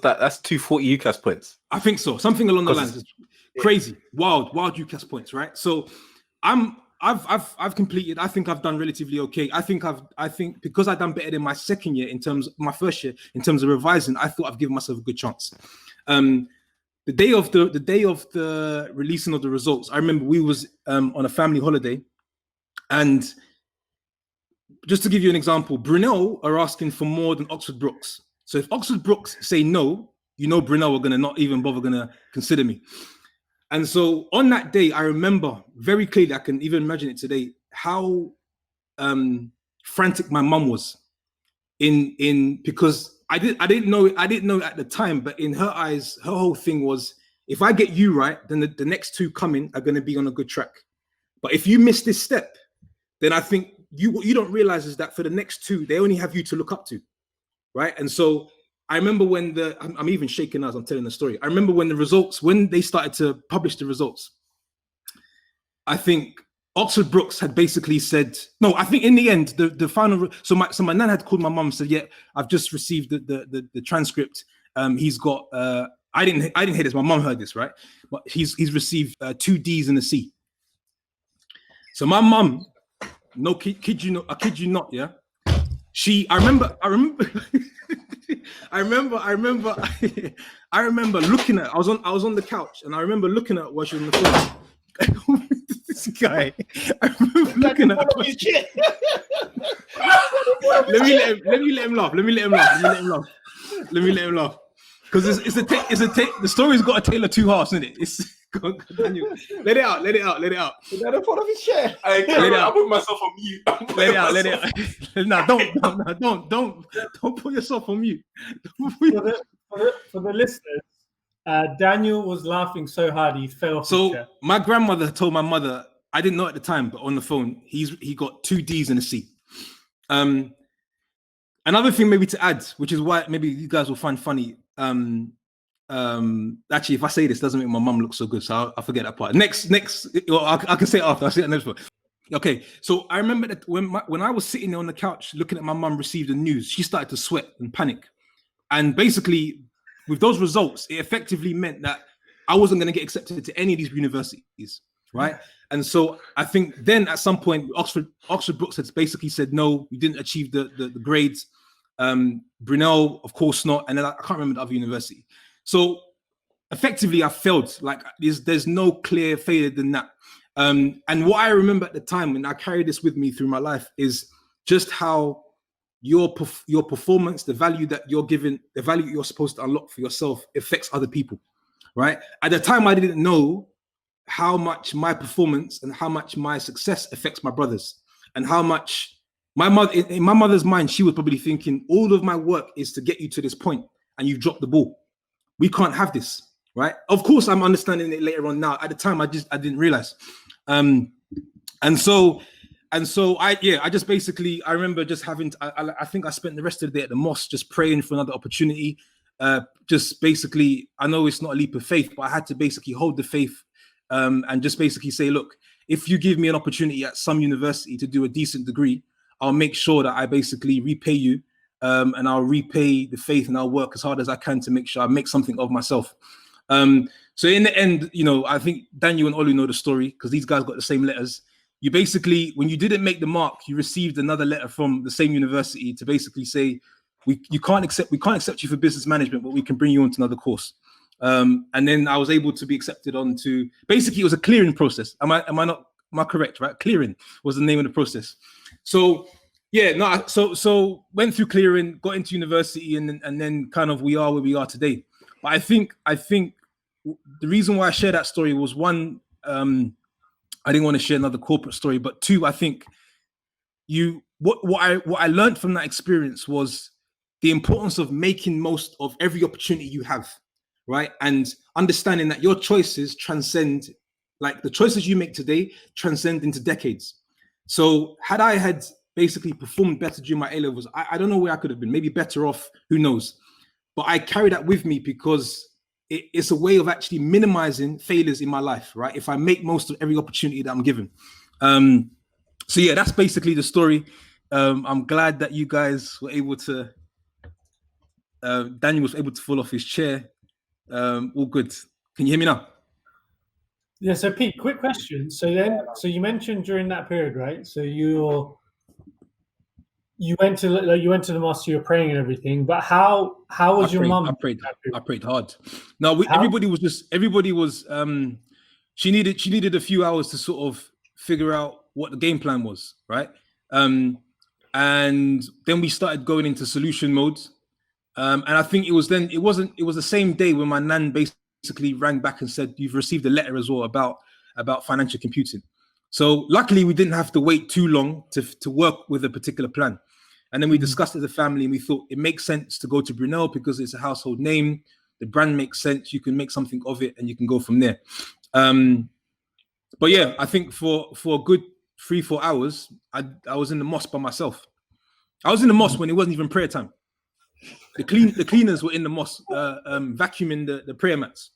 that? That's 240 UCAS points. I think so, something along the lines. It's crazy, wild UCAS points, right? So I've completed. I think I've done relatively okay. I think because I've done better than my second year my first year in terms of revising. I thought I've given myself a good chance. The day of the releasing of the results, I remember we was on a family holiday, and just to give you an example, Brunel are asking for more than Oxford Brookes. So if Oxford Brookes say no, Brunel are gonna not even bother gonna consider me. And so on that day, I remember very clearly, I can even imagine it today, how frantic my mum was because I didn't know at the time, but in her eyes, her whole thing was, if I get you right, then the next 2 coming are going to be on a good track. But if you miss this step, then I think what you don't realize is that for the next 2, they only have you to look up to, right? And so I remember when I'm even shaking as I'm telling the story. I remember when they started to publish the results, I think Oxford Brookes had basically said, no, I think in the end, the final, so my nan had called my mum and said, yeah, I've just received the transcript. He's got, I didn't hear this, my mum heard this, right? But he's received 2 Ds and a C. So my mum, I kid you not, yeah? I remember looking at, I was on the couch and I remember looking at her while she was on the phone. this guy. I remember looking at let me let him laugh. Because the story's got a tale of two halves, isn't it? It's Daniel, let it out. Is that in front of his chair? I'll put myself on mute. Let it out. No, don't put yourself on mute. For the listeners, Daniel was laughing so hard he fell off his chair. My grandmother told my mother, I didn't know at the time, but on the phone, he got 2 D's and a C. Another thing maybe to add, which is why maybe you guys will find funny. Actually, if I say this, doesn't make my mum look so good, so I'll forget that part. Next, well, I can say it after. I'll say it next one. Okay, so I remember that when I was sitting there on the couch looking at my mum receive the news, she started to sweat and panic. And basically, with those results, it effectively meant that I wasn't going to get accepted to any of these universities, right? And so I think then at some point, Oxford Brookes had basically said, no, you didn't achieve the grades. Brunel, of course not. And then I can't remember the other university. So effectively, I failed. Like there's no clear failure than that. And what I remember at the time, and I carry this with me through my life, is just how your performance, the value that you're given, the value you're supposed to unlock for yourself affects other people, right? At the time, I didn't know how much my performance and how much my success affects my brothers, and how much my mother, in my mother's mind, she was probably thinking, all of my work is to get you to this point, and you've dropped the ball. We can't have this, right? Of course, I'm understanding it later on now. At the time, I didn't realize. And so I just basically, I remember just having I think I spent the rest of the day at the mosque just praying for another opportunity. Just basically, I know it's not a leap of faith, but I had to basically hold the faith, and just basically say, look, if you give me an opportunity at some university to do a decent degree, I'll make sure that I basically repay you, and I'll repay the faith, and I'll work as hard as I can to make sure I make something of myself. So in the end, I think Daniel and Olu know the story because these guys got the same letters. You basically, when you didn't make the mark, you received another letter from the same university to basically say, we can't accept you for business management, but we can bring you onto another course. And then I was able to be accepted onto, basically it was a clearing process. Am I correct, right? Clearing was the name of the process. So so went through clearing, got into university, and then kind of we are where we are today. But I think the reason why I share that story was, one, I didn't want to share another corporate story, but two, I think what I learned from that experience was the importance of making most of every opportunity you have, right? And understanding that your choices transcend, like the choices you make today transcend into decades. So had I had basically performed better during my A-levels, I don't know where I could have been, maybe better off, who knows? But I carry that with me because it's a way of actually minimizing failures in my life, right? If I make most of every opportunity that I'm given. So yeah, that's basically the story. I'm glad that you guys were able to, Daniel was able to fall off his chair. All good. Can you hear me now? Yeah, so Pete, quick question. So you mentioned during that period, right? So you went to the mosque, you were praying and everything, but how was your mum? I prayed hard. No, everybody was she needed a few hours to sort of figure out what the game plan was, right? And then we started going into solution mode. And I think it was the same day when my nan basically rang back and said, you've received a letter as well about financial computing. So luckily we didn't have to wait too long to work with a particular plan. And then we discussed as a family, and we thought it makes sense to go to Brunel because it's a household name. The brand makes sense. You can make something of it and you can go from there. But yeah, I think for a good 3-4 hours, I was in the mosque by myself. I was in the mosque when it wasn't even prayer time. The cleaners were in the mosque, vacuuming the prayer mats.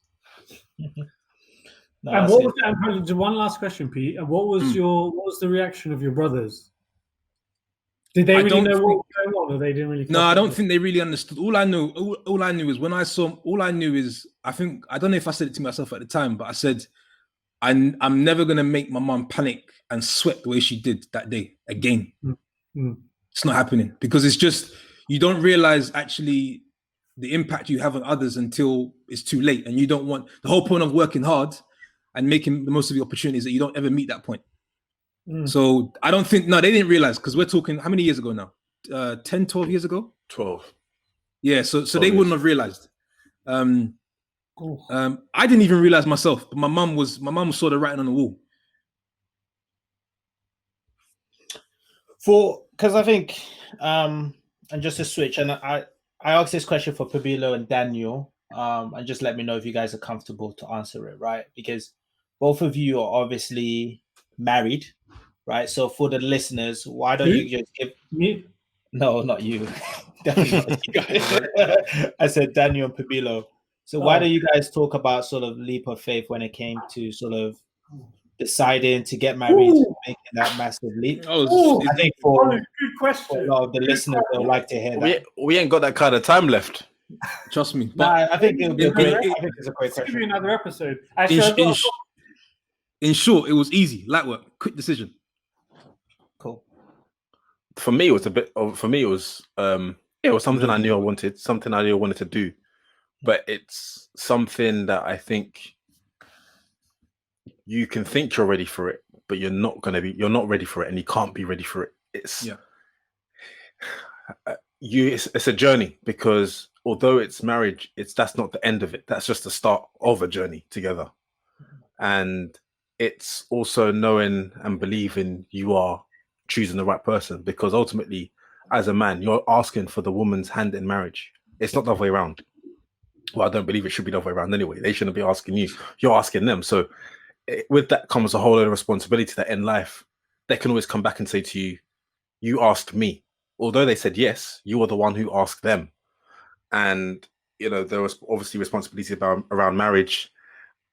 No, and what was one last question, Pete? What was the reaction of your brothers? Did they really know what was going on, or they didn't really? No, I don't think they really understood. All I knew is I don't know if I said it to myself at the time, but I said, I'm never gonna make my mom panic and sweat the way she did that day again. It's not happening, because it's just, you don't realize actually the impact you have on others until it's too late. And you don't want, the whole point of working hard and making the most of the opportunities that you don't ever meet that point. Mm. So I don't think, no, they didn't realize, because we're talking, how many years ago now? 10, 12 years ago? 12. Yeah, so they years. wouldn't have realized. I didn't even realize myself, but my mum saw the writing on the wall. Because I think, and just to switch, and I asked this question for Pabilo and Daniel, and just let me know if you guys are comfortable to answer it, right? Because both of you are obviously married, right? So for the listeners, why don't you just give Me? No, not you. Definitely not you guys. I said Daniel and Pabilo. So why don't you guys talk about sort of leap of faith when it came to sort of deciding to get married, making that massive leap? I think for good question. a lot of the listeners, they'll like to hear that. We ain't got that kind of time left. Trust me. But I think it'll be a great. it- I think it's a great It's going to question. be another episode. Actually, In short, it was easy, light work, quick decision. Cool. For me, it was something I knew I wanted, something I knew I wanted to do, but it's something that I think you can think you're ready for it, but you're not ready for it, and you can't be ready for it. It's a journey, because although it's marriage, that's not the end of it. That's just the start of a journey together. And it's also knowing and believing you are choosing the right person, because ultimately, as a man, you're asking for the woman's hand in marriage. It's not the other way around. Well, I don't believe it should be the other way around anyway. They shouldn't be asking you. You're asking them. So with that comes a whole lot of responsibility that in life, they can always come back and say to you, you asked me. Although they said yes, you were the one who asked them. And, there was obviously responsibility around marriage.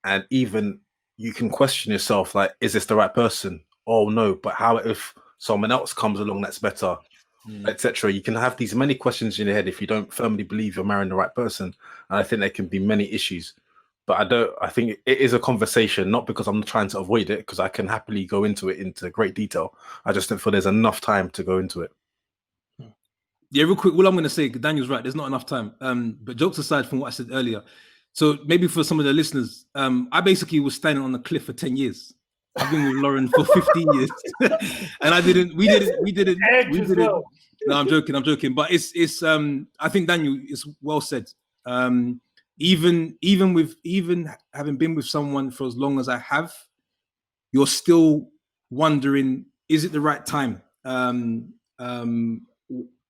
And even you can question yourself, like, is this the right person? Oh, no. But how if someone else comes along that's better, etc.? You can have these many questions in your head if you don't firmly believe you're marrying the right person. And I think there can be many issues. But I think it is a conversation, not because I'm trying to avoid it, because I can happily go into great detail. I just don't feel there's enough time to go into it. Yeah, real quick, all I'm going to say, Daniel's right, there's not enough time. But jokes aside from what I said earlier, so maybe for some of the listeners, I basically was standing on the cliff for 10 years. I've been with Lauren for 15 years. And we didn't. well. No, I'm joking. But it's I think Daniel is well said. Even having been with someone for as long as I have, you're still wondering, is it the right time?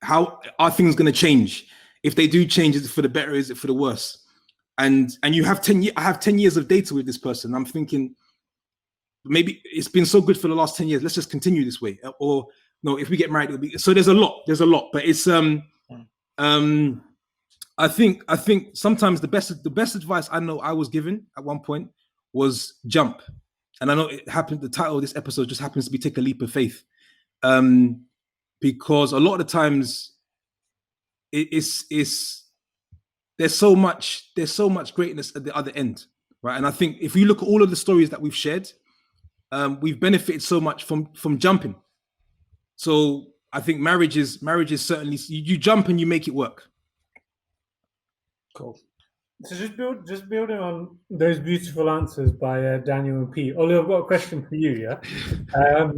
How are things going to change? If they do change, is it for the better? Is it for the worse? And you have 10 years. I have 10 years of data with this person. I'm thinking, maybe it's been so good for the last 10 years. Let's just continue this way. Or no, if we get married, it'll be. So there's a lot, but it's I think sometimes the best advice I know I was given at one point was jump. And I know it happened, the title of this episode just happens to be Take a Leap of Faith. Because a lot of the times it's there's so much greatness at the other end, right? And I think if you look at all of the stories that we've shared, we've benefited so much from jumping. So I think marriage is certainly, you jump and you make it work. Cool. So just building on those beautiful answers by Daniel and Pete. Ollie, I've got a question for you. Yeah,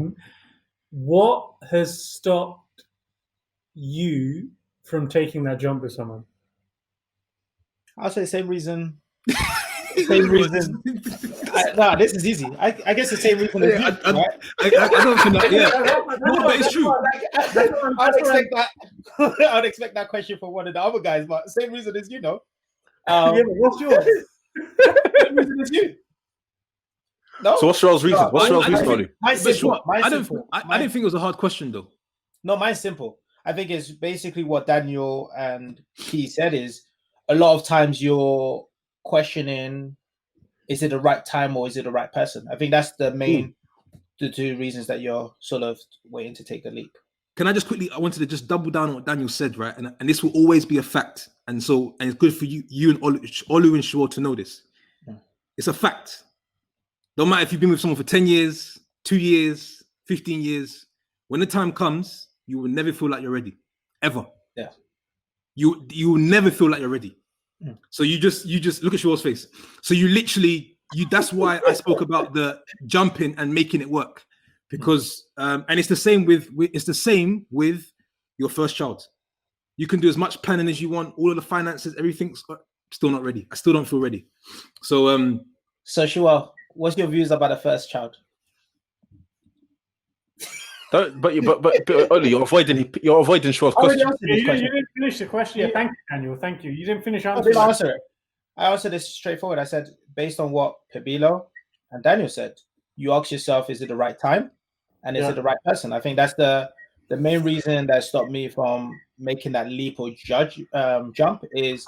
what has stopped you from taking that jump with someone? I'll say same reason. Same reason. No, this is easy. I guess the same reason as you, right? I don't think that. Yeah, no, but it's true. I'd expect that question from one of the other guys, but same reason as you know. Yeah, but what's yours? Same reason as you. No. So what's Cheryl's reason? What's Cheryl's reason, Ollie? Mine's simple. I didn't think it was a hard question though. No, mine's simple. I think it's basically what Daniel and P said is a lot of times you're questioning, is it the right time or is it the right person? I think that's the two reasons that you're sort of waiting to take a leap. Can I just quickly, I wanted to just double down on what Daniel said, right? And this will always be a fact. And it's good for you and Olu and Shaw to know this. Yeah. It's a fact. Don't matter if you've been with someone for 10 years, 2 years, 15 years, when the time comes, you will never feel like you're ready. Ever. Yeah. You will never feel like you're ready. Yeah. So you just look at Shaw's face. So you literally That's why I spoke about the jumping and making it work, because and it's the same with your first child. You can do as much planning as you want, all of the finances, everything's still not ready. I still don't feel ready. So So Shua, what's your views about the first child? But Oli, you're avoiding Shua's I already question. answered this You question. didn't finish the question. Yeah, thank you, Daniel. Thank you. You didn't finish I answering. did answer it. I answered this straightforward. I said, based on what Pabilo and Daniel said, you ask yourself, is it the right time? And is it the right person? I think that's the main reason that stopped me from making that leap or jump is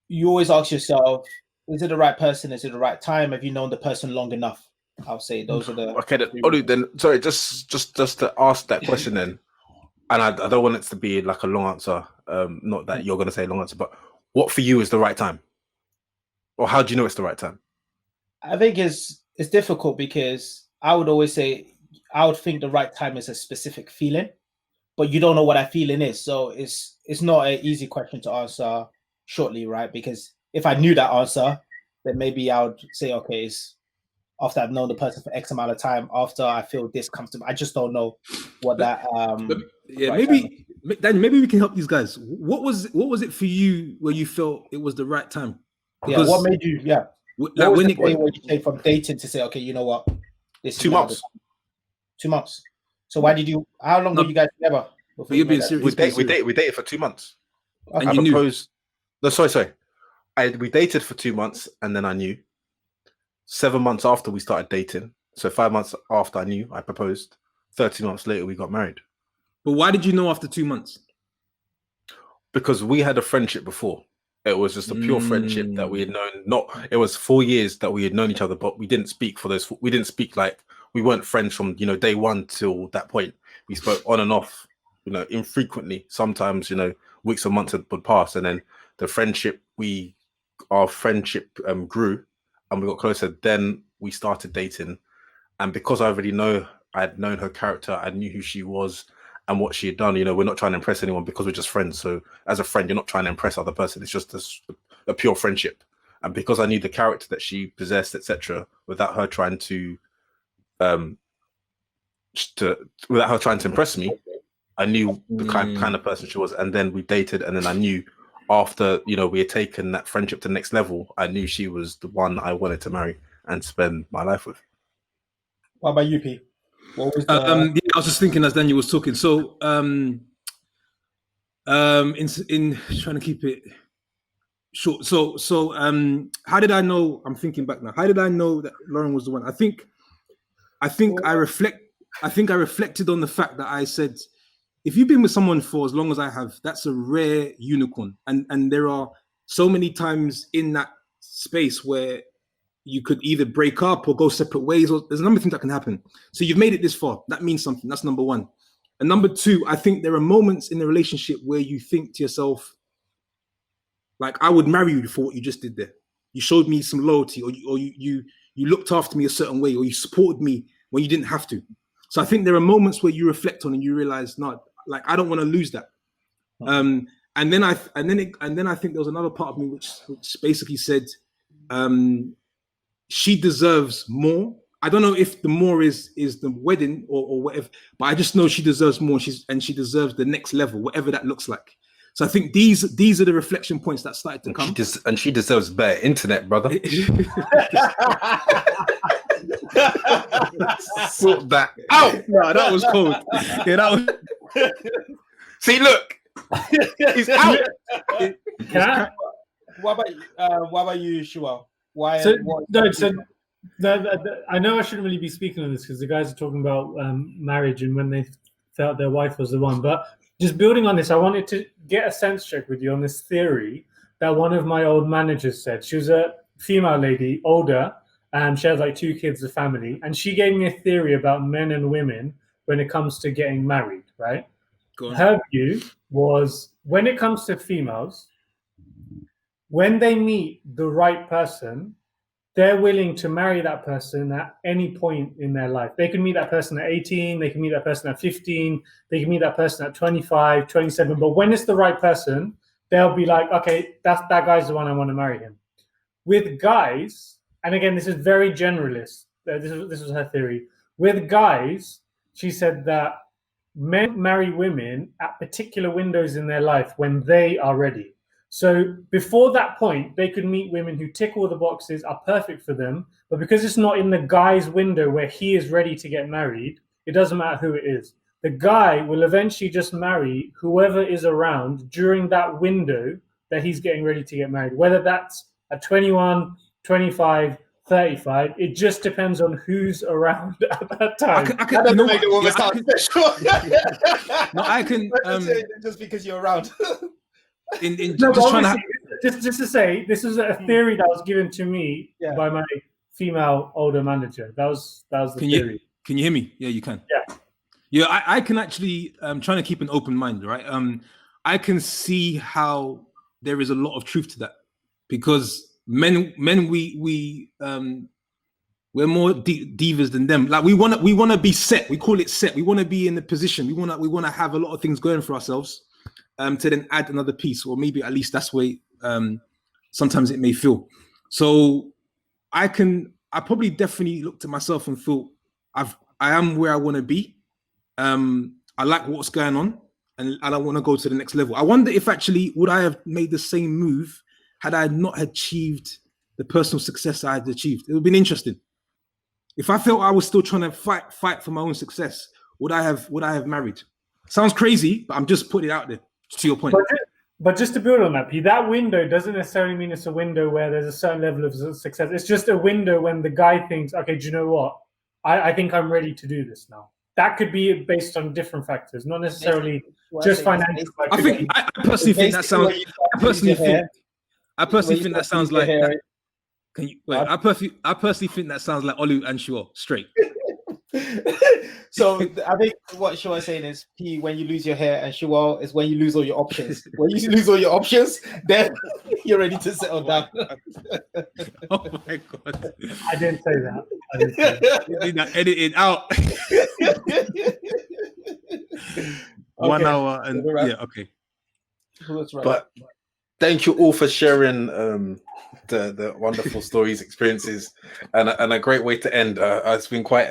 you always ask yourself, is it the right person? Is it the right time? Have you known the person long enough? I'll say those are the Okay, then, Olu, then sorry, just to ask that question then, and I don't want it to be like a long answer. Not that you're going to say a long answer, but what for you is the right time, or how do you know it's the right time? I think it's difficult because I would always say I would think the right time is a specific feeling, but you don't know what that feeling is. So it's not an easy question to answer shortly, right? Because if I knew that answer, then maybe I would say, okay, it's after I've known the person for X amount of time, after I feel this comfortable. I just don't know what that yeah, right maybe Daniel, maybe we can help these guys. What was it for you where you felt it was the right time? Because, what made you like what was the day where you came from dating to say, okay, you know what, this 2 months. 2 months. So why did you? How long were you guys together? You're being serious. We dated for 2 months. And I you proposed. No, sorry. We dated for 2 months, and then I knew. 7 months after we started dating, so 5 months after I knew, I proposed. 30 months later, we got married. But why did you know after 2 months? Because we had a friendship before. It was just a pure friendship that we had known. It was 4 years that we had known each other, but we didn't speak for those. We didn't speak like we weren't friends from day one till that point. We spoke on and off, infrequently. Sometimes weeks or months would pass, and then our friendship grew, and we got closer. Then we started dating, and because I had known her character, I knew who she was and what she had done. We're not trying to impress anyone because we're just friends. So as a friend, you're not trying to impress other person. It's just a pure friendship. And because I knew the character that she possessed, etc., without her trying to impress me, I knew the kind of person she was. And then we dated, and then I knew after we had taken that friendship to the next level, I knew she was the one I wanted to marry and spend my life with. What about you, P? What was I was just thinking as Daniel was talking. So in trying to keep it short. So how did I know? I'm thinking back now. How did I know that Lauren was the one? I think I reflected on the fact that I said, if you've been with someone for as long as I have, that's a rare unicorn. And there are so many times in that space where you could either break up or go separate ways, or there's a number of things that can happen. So you've made it this far. That means something. That's number one. And number two, I think there are moments in the relationship where you think to yourself, like, I would marry you for what you just did there. You showed me some loyalty, or you looked after me a certain way, or you supported me when you didn't have to. So I think there are moments where you reflect on and you realize, no, like, I don't want to lose that. And then I think there was another part of me which basically said, she deserves more. I don't know if the more is the wedding or whatever, but I just know she deserves more. She deserves the next level, whatever that looks like. So I think these are the reflection points that started to come. And she deserves better internet, brother. Sort that out. No, that was cold. Yeah, that was. See, look, he's out. What about you, Shua? Why? I know I shouldn't really be speaking on this because the guys are talking about marriage and when they felt their wife was the one. But just building on this, I wanted to get a sense check with you on this theory that one of my old managers said. She was a female lady, older, and she had like 2 kids, a family. And she gave me a theory about men and women when it comes to getting married, right? Her view was, when it comes to females, when they meet the right person, they're willing to marry that person at any point in their life. They can meet that person at 18, they can meet that person at 15, they can meet that person at 25, 27. But when it's the right person, they'll be like, okay, that guy's the one, I want to marry him. With guys, and again, this is very generalist. This was her theory. With guys, she said that men marry women at particular windows in their life when they are ready. So before that point, they could meet women who tick all the boxes, are perfect for them, but because it's not in the guy's window where he is ready to get married, it doesn't matter who it is. The guy will eventually just marry whoever is around during that window that he's getting ready to get married, whether that's at 21, 25, 35. It just depends on who's around at that time. That doesn't make the woman sound special. No, I can. Just because you're around. Just to say, this is a theory that was given to me by my female older manager. That was the theory. Can you hear me? Yeah, you can. Yeah, I can actually. I'm trying to keep an open mind, right? I can see how there is a lot of truth to that, because men we're more divas than them. Like we want to be set. We call it set. We want to be in the position. We want to have a lot of things going for ourselves. To then add another piece, or maybe at least that's the way sometimes it may feel. So I probably definitely looked at myself and thought I am where I want to be. I like what's going on, and I want to go to the next level. I wonder if actually would I have made the same move had I not achieved the personal success I had achieved. It would have been interesting. If I felt I was still trying to fight for my own success, would I have married? Sounds crazy, but I'm just putting it out there. To your point. But just to build on that, P, that window doesn't necessarily mean it's a window where there's a certain level of success. It's just a window when the guy thinks, okay, do you know what? I think I'm ready to do this now. That could be based on different factors, not necessarily just financial. I personally think that sounds. I personally think that sounds like. Can you wait? I personally think that sounds like Olu and Shuo straight. So I think what Shuo is saying is, P, when you lose your hair, and Shuo is when you lose all your options. When you lose all your options, then you're ready to settle down. Oh my god! I didn't say that. You need that edited out. 1 hour and okay. That's right. But thank you all for sharing the wonderful stories, experiences, and a great way to end. It's been quite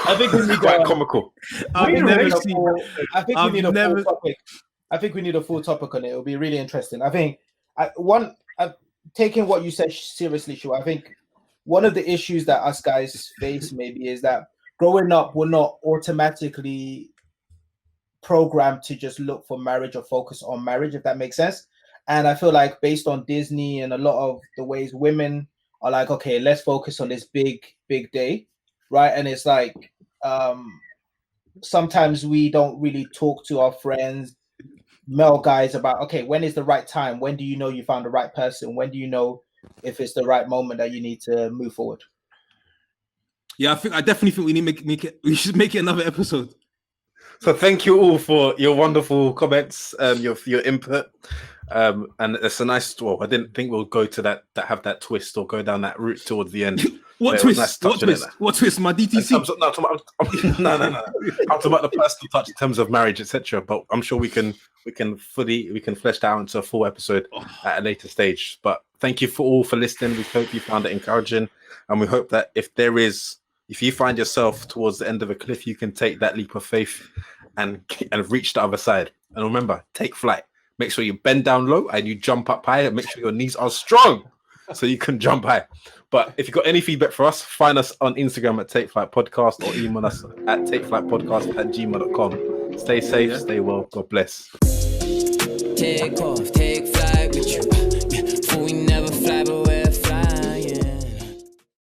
I think we need quite comical. I think we need a full topic. I think we need a full topic on it. It'll be really interesting. I think taking what you said seriously, Shuo, I think one of the issues that us guys face maybe is that growing up, we're not automatically programmed to just look for marriage or focus on marriage, if that makes sense. And I feel like based on Disney and a lot of the ways women are like, okay, let's focus on this big day, right? And it's like sometimes we don't really talk to our friends, male guys, about, okay, when is the right time? When do you know you found the right person? When do you know if it's the right moment that you need to move forward? Yeah, I definitely think we need we should make it another episode. So thank you all for your wonderful comments, your input, and it's a nice. Well, I didn't think we'll go to that have that twist or go down that route towards the end. What twist? Nice what twist? My DTC? No. I'm talking about the personal touch in terms of marriage, etc. But I'm sure we can flesh that out into a full episode at a later stage. But thank you all for listening. We hope you found it encouraging, and we hope that if you find yourself towards the end of a cliff, you can take that leap of faith and reach the other side. And remember, take flight. Make sure you bend down low and you jump up high, and make sure your knees are strong so you can jump high. But if you've got any feedback for us, find us on Instagram at Take Flight Podcast, or email us at takeflightpodcast@gmail.com. Stay safe, stay well. God bless. Take off, take